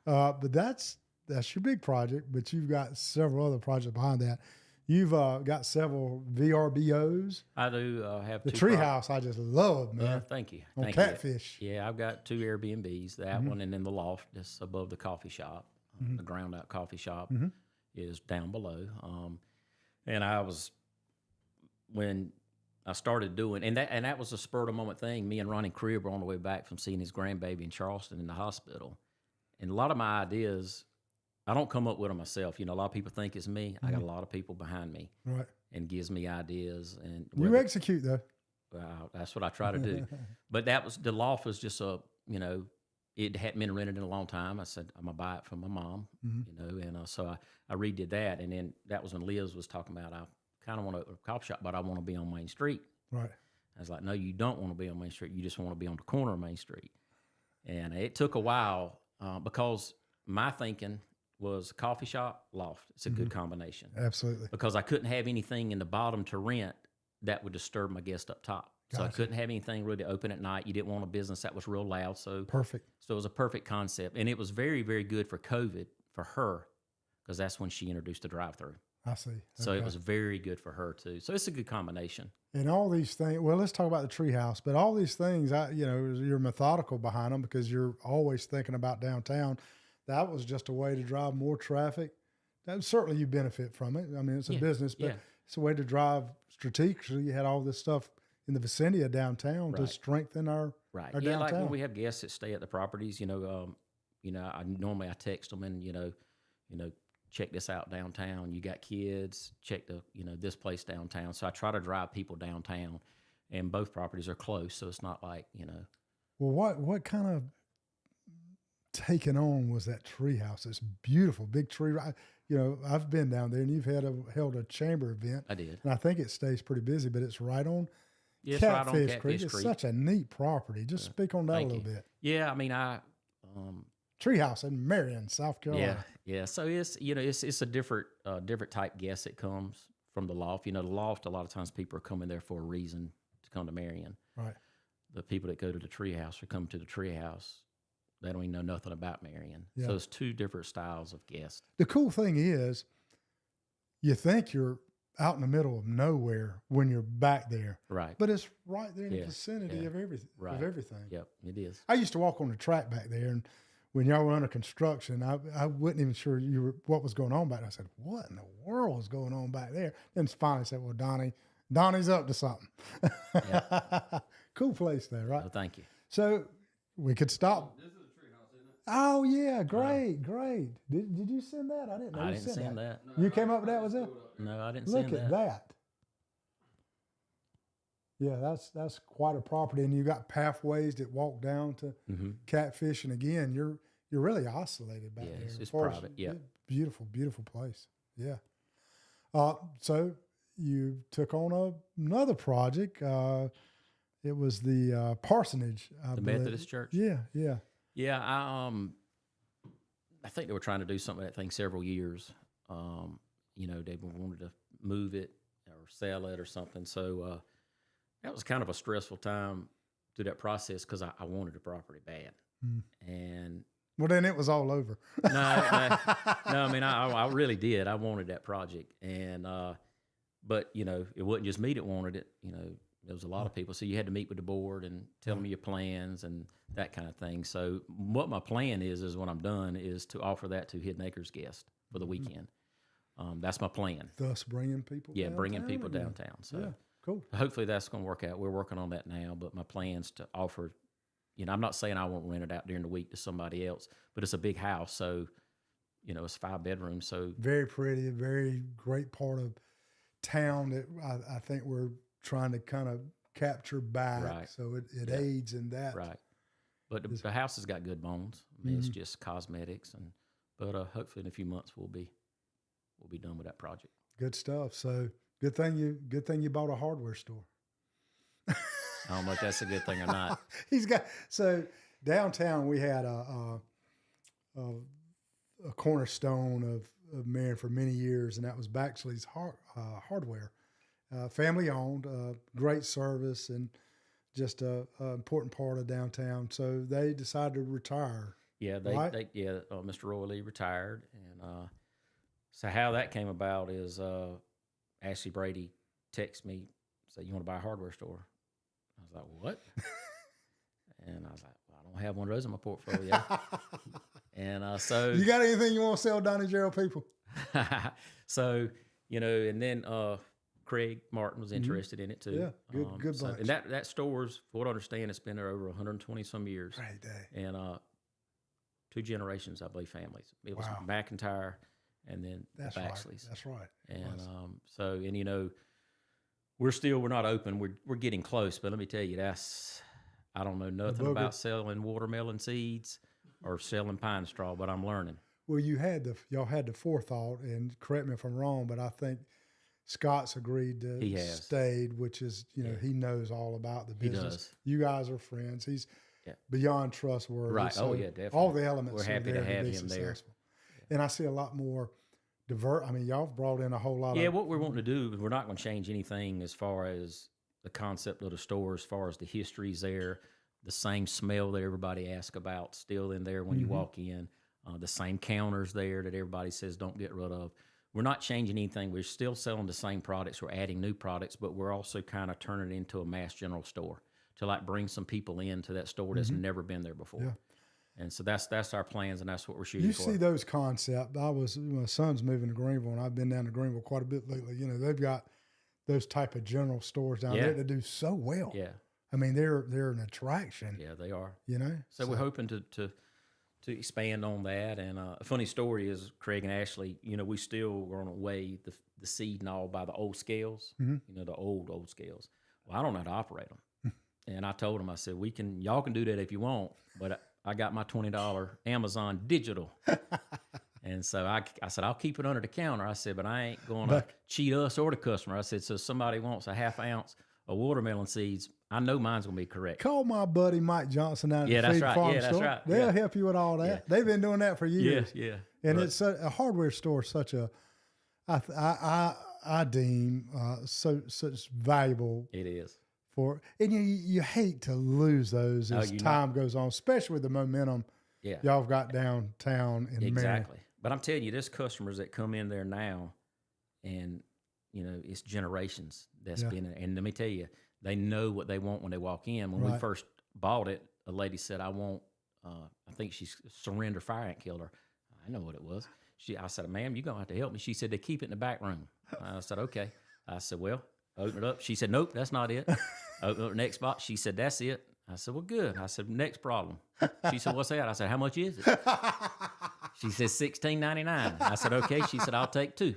A: But that's your big project, but you've got several other projects behind that. You've got several VRBOs.
B: I do have
A: the
B: two.
A: Treehouse. I just love, man.
B: Thank you.
A: On
B: Thank
A: Catfish.
B: You. Yeah, I've got 2 Airbnbs. That one, and then the loft just above the coffee shop. The ground out coffee shop is down below. And when I started doing, and that was a spur of the moment thing. Me and Ronnie Cribb were on the way back from seeing his grandbaby in Charleston in the hospital, and a lot of my ideas, I don't come up with them myself. A lot of people think it's me. I got a lot of people behind me,
A: Right.
B: and gives me ideas. And
A: You execute though.
B: Well, that's what I try to do. But the loft was just it hadn't been rented in a long time. I said, I'm going to buy it from my mom, and so I redid that. And then that was when Liz was talking about, I kind of want a coffee shop, but I want to be on Main Street.
A: Right.
B: I was like, no, you don't want to be on Main Street. You just want to be on the corner of Main Street. And it took a while because my thinking was coffee shop, loft. It's a good combination.
A: Absolutely.
B: Because I couldn't have anything in the bottom to rent that would disturb my guest up top. So I couldn't have anything really open at night. You didn't want a business that was real loud. So
A: perfect.
B: So it was a perfect concept. And it was very, very good for COVID for her, because that's when she introduced the drive-through.
A: I see.
B: So it was very good for her too. So it's a good combination.
A: And all these things, well, let's talk about the treehouse, but all these things, you're methodical behind them because you're always thinking about downtown. That was just a way to drive more traffic. Certainly you benefit from it. I mean, it's a business, but it's a way to drive strategically. You had all this stuff in the vicinity of downtown to strengthen our downtown.
B: Like when we have guests that stay at the properties, I normally text them and, check this out downtown. You got kids, check this place downtown. So I try to drive people downtown, and both properties are close. So it's not like,
A: Well, what kind of taken on was that treehouse? It's beautiful, big tree. I've been down there, and you've held a chamber event.
B: I did.
A: And I think it stays pretty busy, but it's right on
B: Catfish
A: Creek. It's such a neat property. Just speak on that a little bit.
B: Yeah, I mean,
A: Treehouse in Marion, South Carolina.
B: Yeah. So it's a different type guest that comes from the loft. The loft, a lot of times people are coming there for a reason to come to Marion.
A: Right.
B: The people that go to the treehouse are coming to the treehouse they don't even know nothing about Marion.
A: Yeah.
B: So it's two different styles of guests.
A: The cool thing is, you think you're out in the middle of nowhere when you're back there,
B: Right.
A: but it's right there in the
B: Yeah,
A: vicinity
B: yeah.
A: of everything.
B: Right.
A: Of everything.
B: Yep, it is.
A: I used to walk on the track back there, and when y'all were under construction, I wasn't even sure what was going on back there. I said, "What in the world is going on back there?" Then finally said, "Well, Donnie's up to something." Cool place there, right?
B: Well, thank you.
A: So we could stop.
C: This is a tree house, isn't it?
A: Oh yeah, great. Did you send that? I didn't know
B: I
A: you
B: didn't
A: sent
B: send that.
C: No,
A: You came up with that, was it?
B: No, I didn't
A: Look
B: send
A: at that. Yeah, that's quite a property, and you got pathways that walk down to
B: Mm-hmm.
A: catfish. And again, you're really isolated back
B: Yeah,
A: there.
B: it's
A: as far as-
B: private, yeah.
A: Beautiful place. Yeah. So you took on another project. It was the parsonage. I
B: The
A: believe.
B: Methodist Church.
A: Yeah.
B: Yeah, I think they were trying to do something with that thing several years. They wanted to move it or sell it or something. So that was kind of a stressful time through that process because I wanted the property bad.
A: Mm.
B: And
A: Well, then it was all over.
B: no, I mean, I really did. I wanted that project, and but it wasn't just me that wanted it. There was a lot of people, so you had to meet with the board and tell them your plans and that kind of thing. So what my plan is when I'm done, is to offer that to Hidden Acres guests for the weekend. That's my plan.
A: Thus bringing people.
B: Yeah, bringing people
A: again.
B: downtown. So
A: Yeah, cool.
B: hopefully that's going to work out. We're working on that now, but my plan's to offer. I'm not saying I won't rent it out during the week to somebody else, but it's a big house, so it's 5 bedrooms. So
A: Very pretty, a very great part of town that I think we're trying to kind of capture back.
B: Right.
A: So it
B: Yeah.
A: aids in that.
B: right, but the house has got good bones. I mean, it's just cosmetics, but hopefully in a few months we'll be done with that project.
A: Good stuff. So good thing you bought a hardware store.
B: I don't know if that's a good thing or not.
A: So downtown we had a cornerstone of Marion for many years, and that was Baxley's Hardware, family owned, great service, and just a important part of downtown. So they decided to retire.
B: Yeah, Mr. Roy Lee retired, and so how that came about is Ashley Brady texted me, said, "You want to buy a hardware store?" I was like, "What?" And I was like, "Well, I don't have one of those in my portfolio." And so
A: You got anything you want to sell Donny Gerald people?
B: so and then Craig Martin was interested in it too.
A: Yeah, good bunch.
B: And that store's, for what I understand, it's been there over 120 some years.
A: Great day.
B: And 2 generations, I believe, families. It was
A: Wow.
B: McIntyre and then
A: That's
B: the
A: right.
B: Baxleys.
A: That's right.
B: And we're not open. We're getting close, but let me tell you, I don't know nothing
A: booger.
B: about selling watermelon seeds or selling pine straw, but I'm learning.
A: Well, y'all had the forethought, and correct me if I'm wrong, but I think Scott's agreed to
B: He has.
A: stayed, which is, he knows all about the
B: He
A: business.
B: does.
A: You guys are friends. He's
B: Yeah.
A: beyond trustworthy.
B: Right.
A: So
B: Oh, yeah, definitely.
A: all the elements
B: We're
A: are
B: happy to
A: there
B: have
A: be
B: him there.
A: successful. And I see a lot more y'all have brought in a whole lot
B: Yeah,
A: of.
B: what we're wanting to do is we're not going to change anything as far as the concept of the store, as far as the history's there, the same smell that everybody asks about still in there when you walk in, the same counters there that everybody says don't get rid of. We're not changing anything. We're still selling the same products. We're adding new products, but we're also kind of turning it into a mass general store to bring some people into that store that's never been there before.
A: Yeah.
B: And so that's our plans, and that's what we're shooting
A: You
B: for.
A: see those concepts. My son's moving to Greenville, and I've been down to Greenville quite a bit lately. They've got those type of general stores down there that do so well.
B: Yeah.
A: I mean, they're an attraction.
B: Yeah, they are.
A: So
B: we're hoping to expand on that. And a funny story is Craig and Ashley, we still are on to weigh the seed and all by the old scales, the old scales. Well, I don't know how to operate them. And I told them, I said, y'all can do that if you want, but I got my $20 Amazon digital. And so I said, I'll keep it under the counter. I said, but I ain't going to cheat us or the customer. I said, so if somebody wants a half ounce of watermelon seeds, I know mine's going to be correct.
A: Call my buddy Mike Johnson out at the
B: that's
A: Feed
B: right.
A: Farm
B: Yeah, that's
A: store.
B: right.
A: They'll
B: Yeah.
A: help you with all that.
B: Yeah.
A: They've been doing that for years.
B: Yeah.
A: And it's a hardware store, such a, I deem such valuable
B: It is.
A: and you hate to lose those as
B: you're
A: time goes on, especially with the momentum
B: Yeah.
A: y'all have got downtown in Marion.
B: Exactly. But I'm telling you, there's customers that come in there now, and it's generations that's been in. And let me tell you, they know what they want when they walk in. When we first bought it, a lady said, "I want," I think she's Surrender Fire Ant Killer. I know what it was. I said, "Ma'am, you're gonna have to help me." She said, "They keep it in the back room." I said, "Okay." I said, "Well, open it up." She said, "Nope, that's not it." Open up the next box. She said, "That's it." I said, "Well, good." I said, "Next problem." She said, "What's that?" I said, "How much is it?" She said, $16.99. I said, "Okay." She said, "I'll take 2."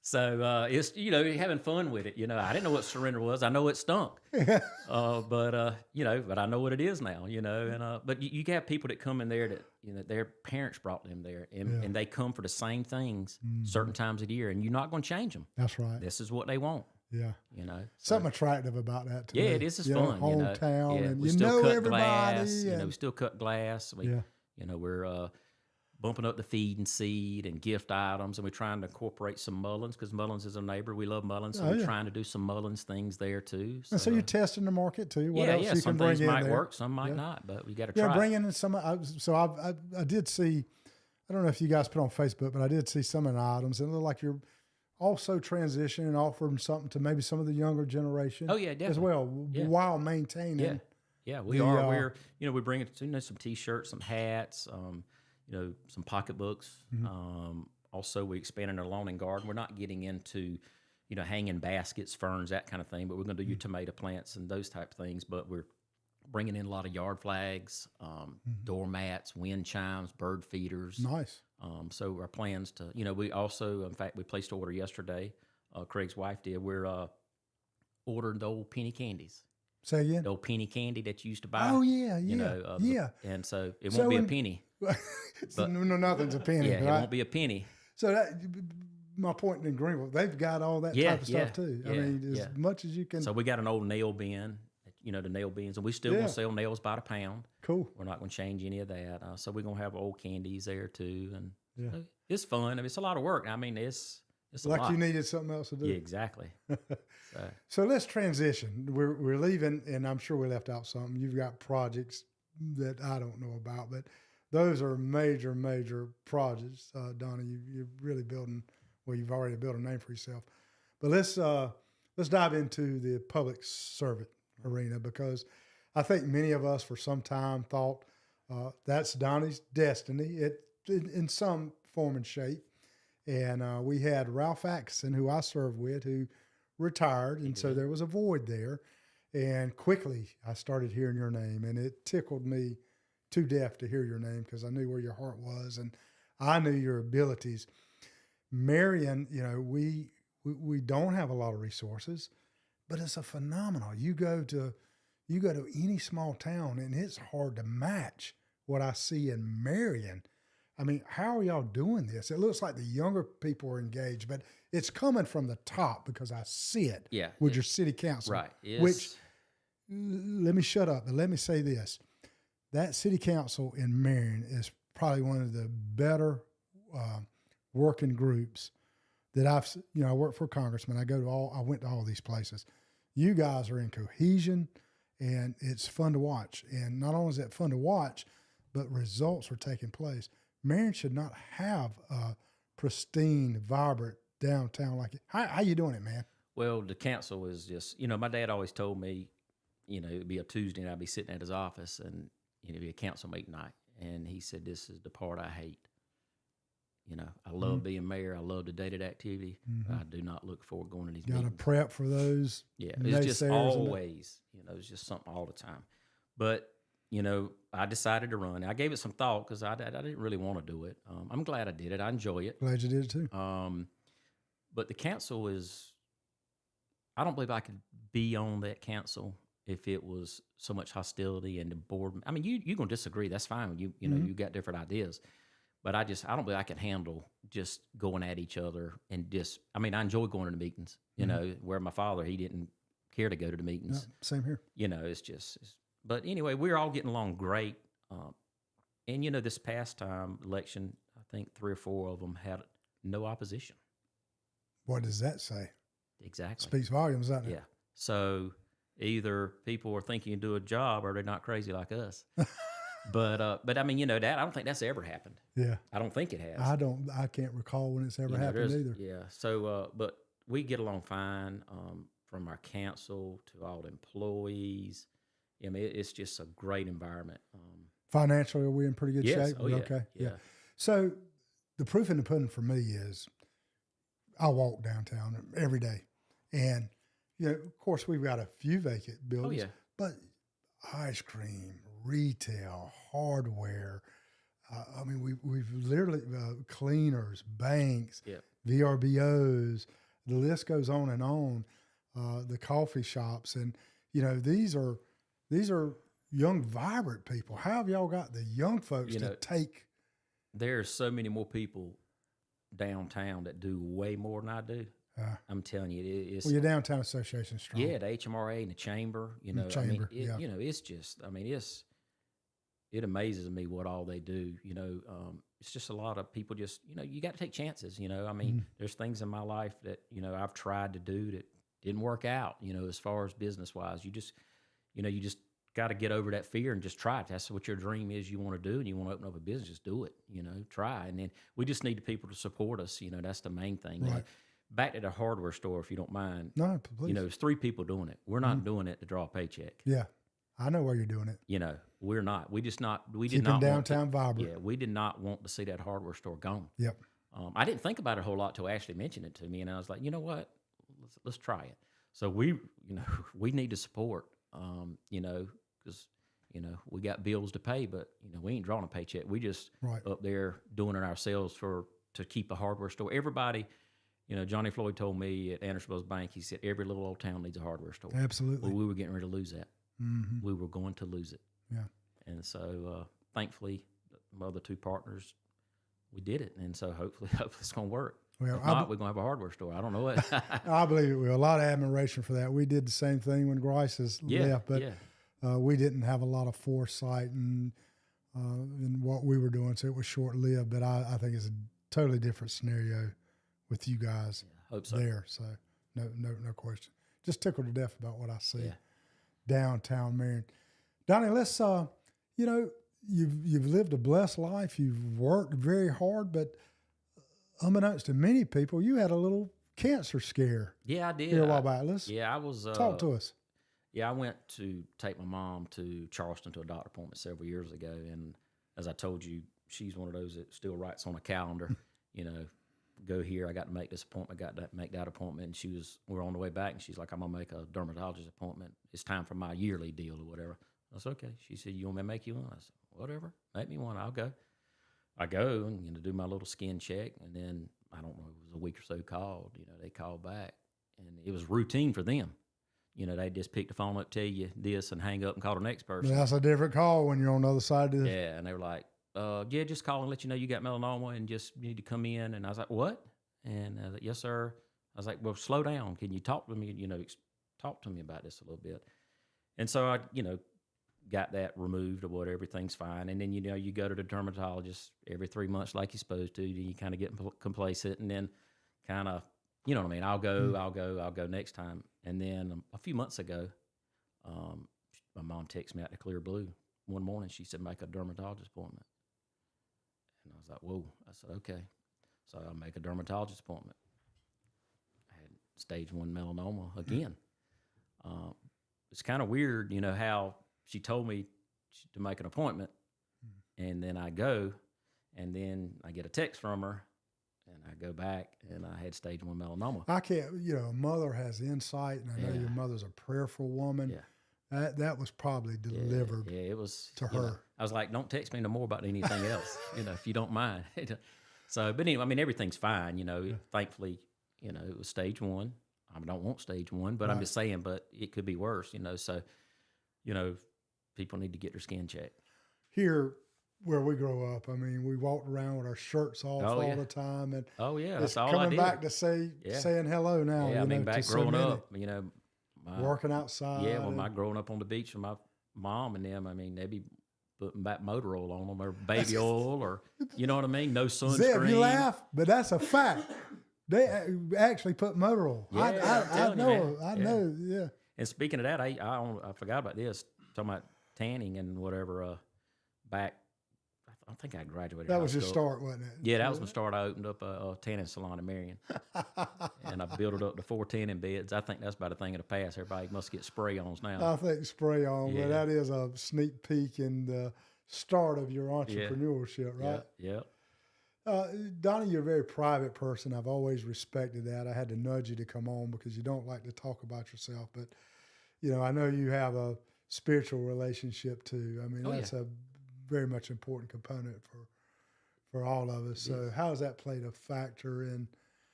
B: So it's having fun with it. I didn't know what Surrender was. I know it stunk, but I know what it is now. And but you have people that come in there that their parents brought them there, and they come for the same things certain times of the year, and you're not going to change them.
A: That's right.
B: This is what they want.
A: Yeah.
B: So,
A: Something attractive about that too.
B: yeah, it is. It's fun.
A: Hometown, and
B: we
A: you
B: still
A: know
B: cut
A: everybody.
B: glass.
A: And,
B: We still cut glass. We're bumping up the feed and seed and gift items, and we're trying to incorporate some Mullins because Mullins is a neighbor. We love Mullins, so we're trying to do some Mullins things there too.
A: and so you're testing the market too. What else you
B: some
A: can bring
B: things
A: in
B: might
A: there?
B: work, some might not, but we got to try.
A: Yeah, bringing in some. So I did see. I don't know if you guys put on Facebook, but I did see some of the items, and it looked like you're also transitioning and offering something to maybe some of the younger generation.
B: Oh yeah, definitely.
A: As well, while maintaining.
B: Yeah, we are. We're bringing some T-shirts, some hats, some pocketbooks. Also, we expanded our lawn and garden. We're not getting into, hanging baskets, ferns, that kind of thing, but we're going to do your tomato plants and those type of things. But we're bringing in a lot of yard flags, doormats, wind chimes, bird feeders.
A: Nice.
B: So our plans to, we also, in fact, we placed an order yesterday. Craig's wife did. We're ordering the old penny candies.
A: Say again?
B: The old penny candy that you used to buy.
A: Oh, yeah.
B: And so it won't be a penny.
A: But, no, nothing's a penny.
B: Yeah,
A: right?
B: it won't be a penny.
A: So that my point in Greenville, they've got all that type of stuff too. I mean, as much as you can.
B: So we got an old nail bin, the nail bins, and we still going to sell nails by the pound.
A: Cool.
B: We're not going to change any of that. So we're going to have old candies there too, and so it's fun. I mean, it's a lot of work. I mean, it's a
A: like
B: lot.
A: You needed something else to do.
B: Yeah, exactly.
A: So let's transition. We're leaving, and I'm sure we left out something. You've got projects that I don't know about, but those are major, major projects, Donnie. You're really building. Well, you've already built a name for yourself. But let's dive into the public servant arena, because I think many of us for some time thought that's Donnie's destiny. In some form and shape. And we had Ralph Atkinson, who I served with, who retired. And so there was a void there. And quickly I started hearing your name, and it tickled me to death to hear your name, because I knew where your heart was and I knew your abilities. Marion, we don't have a lot of resources, but it's a phenomenal. You go to any small town, and it's hard to match what I see in Marion. I mean, how are y'all doing this? It looks like the younger people are engaged, but it's coming from the top, because I see it with your city council.
B: Right.
A: Which, let me shut up, but let me say this. That city council in Marion is probably one of the better working groups that I work for a congressman. I went to all these places. You guys are in cohesion, and it's fun to watch. And not only is it fun to watch, but results are taking place. Marion should not have a pristine, vibrant downtown like it. How you doing it, man?
B: Well, the council is just, my dad always told me, it'd be a Tuesday and I'd be sitting at his office, and it'd be a council meeting night. And he said, "This is the part I hate. I love being mayor. I love the day-to-day activity. I do not look forward to going to these meetings."
A: Got to prep for those.
B: Yeah, it's just always, it's just something all the time. But, I decided to run. I gave it some thought, because I didn't really want to do it. I'm glad I did it. I enjoy it.
A: Glad you did it too.
B: But the council I don't believe I could be on that council if it was so much hostility and the board. I mean, you're going to disagree. That's fine. You you got different ideas. But I don't believe I can handle just going at each other and I enjoy going to the meetings, where my father, he didn't care to go to the meetings.
A: No, same here.
B: But anyway, we're all getting along great. And, this past time election, I think 3 or 4 of them had no opposition.
A: What does that say?
B: Exactly.
A: Speaks volumes, doesn't it?
B: Yeah. So either people are thinking you do a job, or they're not crazy like us. But I mean, that I don't think that's ever happened.
A: Yeah.
B: I don't think it has.
A: I can't recall when it's ever happened either.
B: Yeah. So, but we get along fine. From our council to all the employees. I mean, it's just a great environment.
A: Financially, are we in pretty good
B: Yes.
A: shape?
B: Oh, yeah.
A: Okay.
B: Yeah.
A: So the proof in the pudding for me is I walk downtown every day. And, of course, we've got a few vacant buildings.
B: Oh, yeah.
A: But ice cream, retail, hardware. I mean, we've literally cleaners, banks,
B: Yeah.
A: VRBOs. The list goes on and on. The coffee shops, and these are young, vibrant people. How have y'all got the young folks to take?
B: There's so many more people downtown that do way more than I do. I'm telling you, it's
A: Well, your downtown association strong.
B: yeah, the HMRA and the chamber.
A: chamber,
B: it's just, it amazes me what all they do. It's just a lot of people. Just you got to take chances. There's things in my life that I've tried to do that didn't work out, as far as business wise. You just got to get over that fear and just try it. That's what your dream is. You want to do, and you want to open up a business. Just do it. Try. And then we just need the people to support us. That's the main thing.
A: Right.
B: Back to the hardware store, if you don't mind.
A: No, please.
B: There's 3 people doing it. We're not doing it to draw a paycheck.
A: Yeah, I know where you're doing it.
B: We're not. We just not. We did
A: Keeping
B: not
A: downtown
B: want to,
A: vibrant.
B: Yeah, we did not want to see that hardware store gone.
A: Yep.
B: I didn't think about it a whole lot till Ashley mentioned it to me, and I was like, you know what? Let's try it. So we need to support, because we got bills to pay, but we ain't drawing a paycheck. We just up there doing it ourselves to keep a hardware store. Everybody, Johnny Floyd told me at Andersonville's Bank, he said every little old town needs a hardware store.
A: Absolutely.
B: Well, we were getting ready to lose that.
A: Mm-hmm.
B: We were going to lose it.
A: Yeah.
B: And so thankfully, my other 2 partners, we did it, and so hopefully it's going to work.
A: Well,
B: if not, we're going to have a hardware store. I don't know it.
A: I believe it will. A lot of admiration for that. We did the same thing when Grice's left, but we didn't have a lot of foresight in what we were doing, so it was short-lived. But I think it's a totally different scenario with you guys
B: hope so.
A: there. So no question. Just tickled to death about what I see downtown Marion. Donnie, let's you've lived a blessed life. You've worked very hard, but unbeknownst to many people, you had a little cancer scare.
B: Yeah, I did.
A: Here a while back.
B: I was
A: talk to us.
B: Yeah, I went to take my mom to Charleston to a doctor appointment several years ago, and as I told you, she's one of those that still writes on a calendar. Go here. I got to make this appointment. Got to make that appointment. And we're on the way back, and she's like, "I'm gonna make a dermatologist appointment. It's time for my yearly deal or whatever." I said, "Okay." She said, "You want me to make you one?" I said, "Whatever. Make me one. I'll go." I go and do my little skin check, and then I don't know, it was a week or so called. They called back, and it was routine for them. They just pick the phone up, tell you this, and hang up and call the next person.
A: But that's a different call when you're on the other side of this.
B: Yeah, and they were like, "Yeah, just call and let you know you got melanoma, and just need to come in." And I was like, "What?" And I was like, "Yes, sir." I was like, "Well, slow down. Can you talk to me? Talk to me about this a little bit." And so I, got that removed or whatever, everything's fine. And then, you go to the dermatologist every 3 months like you're supposed to. You kind of get complacent, and then kind of, you know what I mean? I'll go next time. And then a few months ago, my mom texted me out the clear blue. One morning, she said, "Make a dermatologist appointment." And I was like, "Whoa." I said, "Okay." So I make a dermatologist appointment. I had stage 1 melanoma again. It's kind of weird, how she told me to make an appointment, and then I go, and then I get a text from her, and I go back, and I had stage 1 melanoma.
A: I can't, a mother has insight, and I know your mother's a prayerful woman.
B: Yeah.
A: That was probably delivered
B: it was
A: to her.
B: I was like, "Don't text me no more about anything else, if you don't mind." So, but anyway, everything's fine, Thankfully, it was stage 1. I don't want stage 1, but I'm just saying, but it could be worse, So, people need to get their skin checked.
A: Here, where we grow up, we walked around with our shirts off all the time, and
B: that's all I
A: coming
B: did.
A: back to saying hello now.
B: Yeah, back growing up,
A: working outside.
B: Yeah, my growing up on the beach with my mom and them, they'd be putting back motor oil on them or baby oil or, you know what I mean? No sunscreen.
A: Zeb, you laugh, but that's a fact. They actually put motor oil.
B: Yeah,
A: I know. Yeah.
B: And speaking of that, I forgot about this. Talking about tanning and whatever. back. I think I graduated.
A: That
B: high
A: was your
B: school.
A: start, wasn't it?
B: Yeah, that was my start. I opened up a tanning salon in Marion, and I built it up to 4 tanning beds. I think that's about a thing of the past. Everybody must get spray-ons now.
A: I think spray on,
B: Yeah.
A: but that is a sneak peek in the start of your entrepreneurship, right?
B: Yep.
A: Donnie, you're a very private person. I've always respected that. I had to nudge you to come on because you don't like to talk about yourself, but I know you have a spiritual relationship too. I mean, that's a very much important component for all of us. So how has that played a factor in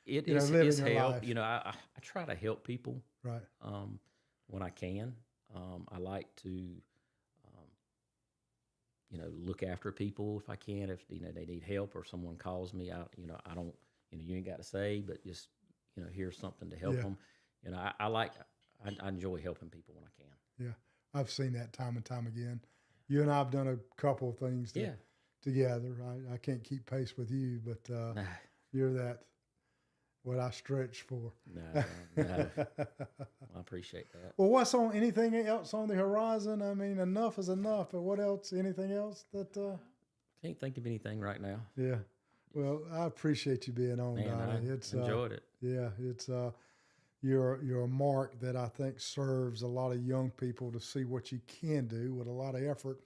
B: It's
A: living your
B: helped.
A: life?
B: I try to help people
A: Right.
B: when I can. I like to look after people if I can. If they need help or someone calls me out, I don't, you ain't got to say, but just here's something to help them. I enjoy helping people when I can.
A: Yeah, I've seen that time and time again. You and I have done a couple of things together. I can't keep pace with you, but you're that what I stretch for.
B: No. I appreciate that.
A: Well, what's on anything else on the horizon? I mean, enough is enough, but what else? Anything else that?
B: Can't think of anything right now.
A: Yeah. Well, I appreciate you being on,
B: Man,
A: Donnie.
B: I enjoyed it.
A: Yeah, it's you're a mark that I think serves a lot of young people to see what you can do with a lot of effort.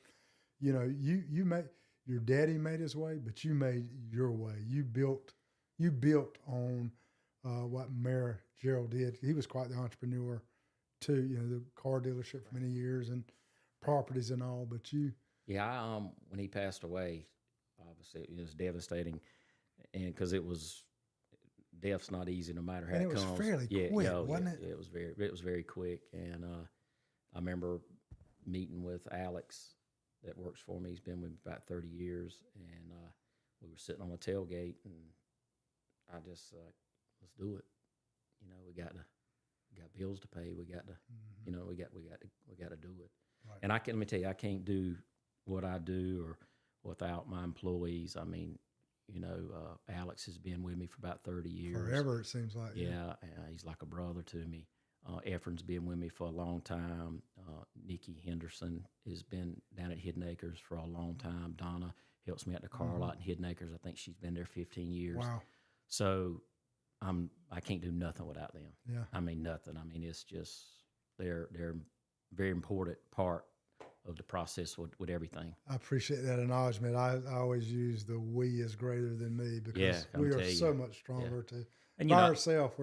A: You made your daddy made his way, but you made your way. You built on what Mayor Gerald did. He was quite the entrepreneur too. The car dealership for many years and properties and all. But you,
B: yeah, when he passed away, obviously it was devastating, and because death's not easy no matter how
A: and
B: it
A: it was
B: comes.
A: fairly quick, wasn't it?
B: It was very quick, and I remember meeting with Alex that works for me. He's been with me about 30 years, and we were sitting on a tailgate, and I just let's do it. We got bills to pay. We got to, we got to do it.
A: Right.
B: And let me tell you, I can't do what I do or without my employees. I mean, Alex has been with me for about 30 years.
A: Forever, it seems like.
B: Yeah, he's like a brother to me. Efren's been with me for a long time. Nikki Henderson has been down at Hidden Acres for a long time. Donna helps me at the car lot in Hidden Acres. I think she's been there 15 years.
A: Wow.
B: So I can't do nothing without them.
A: Yeah.
B: I mean, nothing. I mean, it's just they're a very important part of the process with everything.
A: I appreciate that acknowledgement. I always use the we is greater than me because
B: I'm
A: we are
B: telling you.
A: so much stronger to
B: And
A: by ourselves.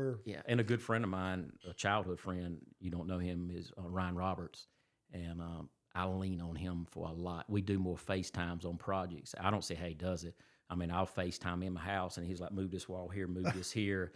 B: And a good friend of mine, a childhood friend, you don't know him, is Ryan Roberts, and I lean on him for a lot. We do more FaceTimes on projects. I don't say, hey, does it? I mean, I'll FaceTime in my house, and he's like, move this wall here, move this here.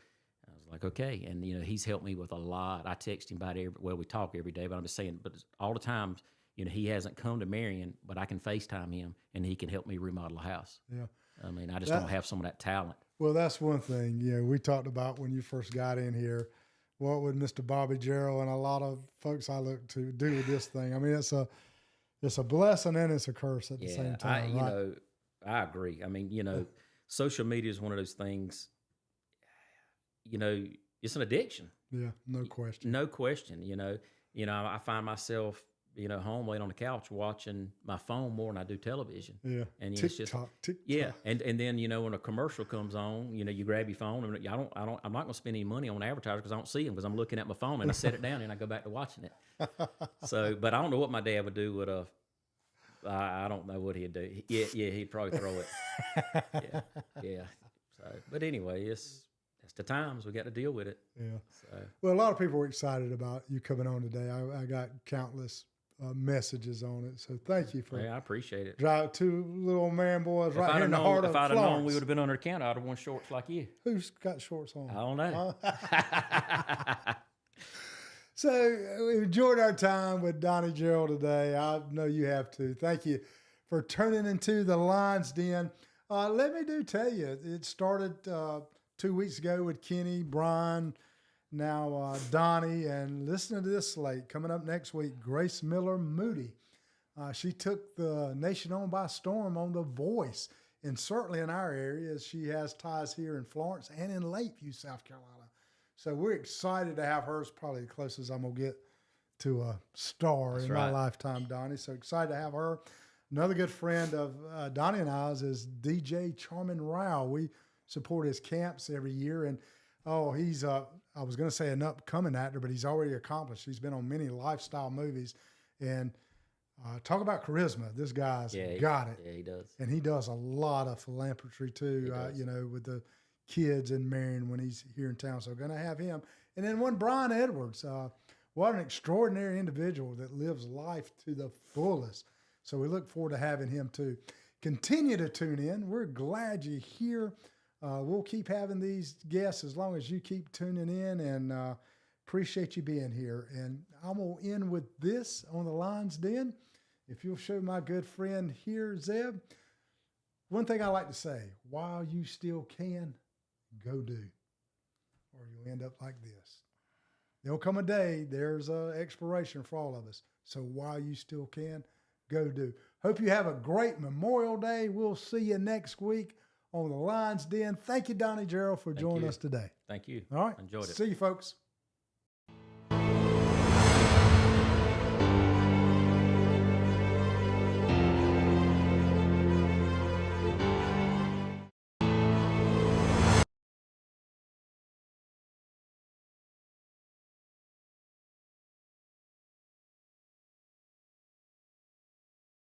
B: I was like, okay. And, he's helped me with a lot. I text him about we talk every day, but I'm just saying, but all the times, he hasn't come to Marion, but I can FaceTime him, and he can help me remodel a house.
A: Yeah.
B: I mean, I just don't have some of that talent.
A: Well, that's one thing. We talked about when you first got in here, what would Mr. Bobby Gerald and a lot of folks I look to do with this thing? I mean, it's a blessing and it's a curse at the same time.
B: I agree. I mean, social media is one of those things, it's an addiction.
A: Yeah, no question.
B: No question. I find myself, home laying on the couch watching my phone more than I do television.
A: Yeah.
B: And
A: TikTok,
B: it's just
A: TikTok.
B: yeah. And then when a commercial comes on, you grab your phone, and I'm not going to spend any money on advertisers because I don't see them because I'm looking at my phone and I set it down and I go back to watching it. So, but I don't know what my dad would do with I don't know what he'd do. Yeah, he'd probably throw it. Yeah. So, but anyway, that's the times we got to deal with it.
A: Yeah.
B: So.
A: Well, a lot of people were excited about you coming on today. I got countless messages on it. So thank you for.
B: Yeah, I appreciate it.
A: Drive two little man boys right here in the heart of
B: If I'd have
A: Florence.
B: known we would have been under the counter, I'd have worn shorts like you.
A: Who's got shorts on?
B: I don't know.
A: So we enjoyed our time with Donny Gerald today. I know you have too. Thank you for turning into the Lion's Den. Let me tell you, it started 2 weeks ago with Kenny, Brian, now Donnie, and listening to this slate. Coming up next week, Grace Miller Moody. She took the nation on by storm on The Voice, and certainly in our area, she has ties here in Florence and in Lakeview, South Carolina. So we're excited to have her. It's probably the closest I'm going to get to a star in my lifetime, Donnie. So excited to have her. Another good friend of Donnie and I's is DJ Charmin Rao. We support his camps every year. And, he's, I was going to say an upcoming actor, but he's already accomplished. He's been on many lifestyle movies. And talk about charisma. This guy's got it.
B: Yeah, he does.
A: And he does a lot of philanthropy too, with the kids in Marion when he's here in town. So going to have him. And then one Brian Edwards. What an extraordinary individual that lives life to the fullest. So we look forward to having him too. Continue to tune in. We're glad you're here. We'll keep having these guests as long as you keep tuning in, and appreciate you being here. And I'm going to end with this on the Lion's Den. If you'll show my good friend here, Zeb, one thing I like to say, while you still can, go do, or you'll end up like this. There'll come a day, there's an expiration for all of us. So while you still can, go do. Hope you have a great Memorial Day. We'll see you next week on the Lion's Den. Thank you, Donny Gerald, for joining us today.
B: Thank you.
A: All right.
B: Enjoyed it.
A: See you, folks.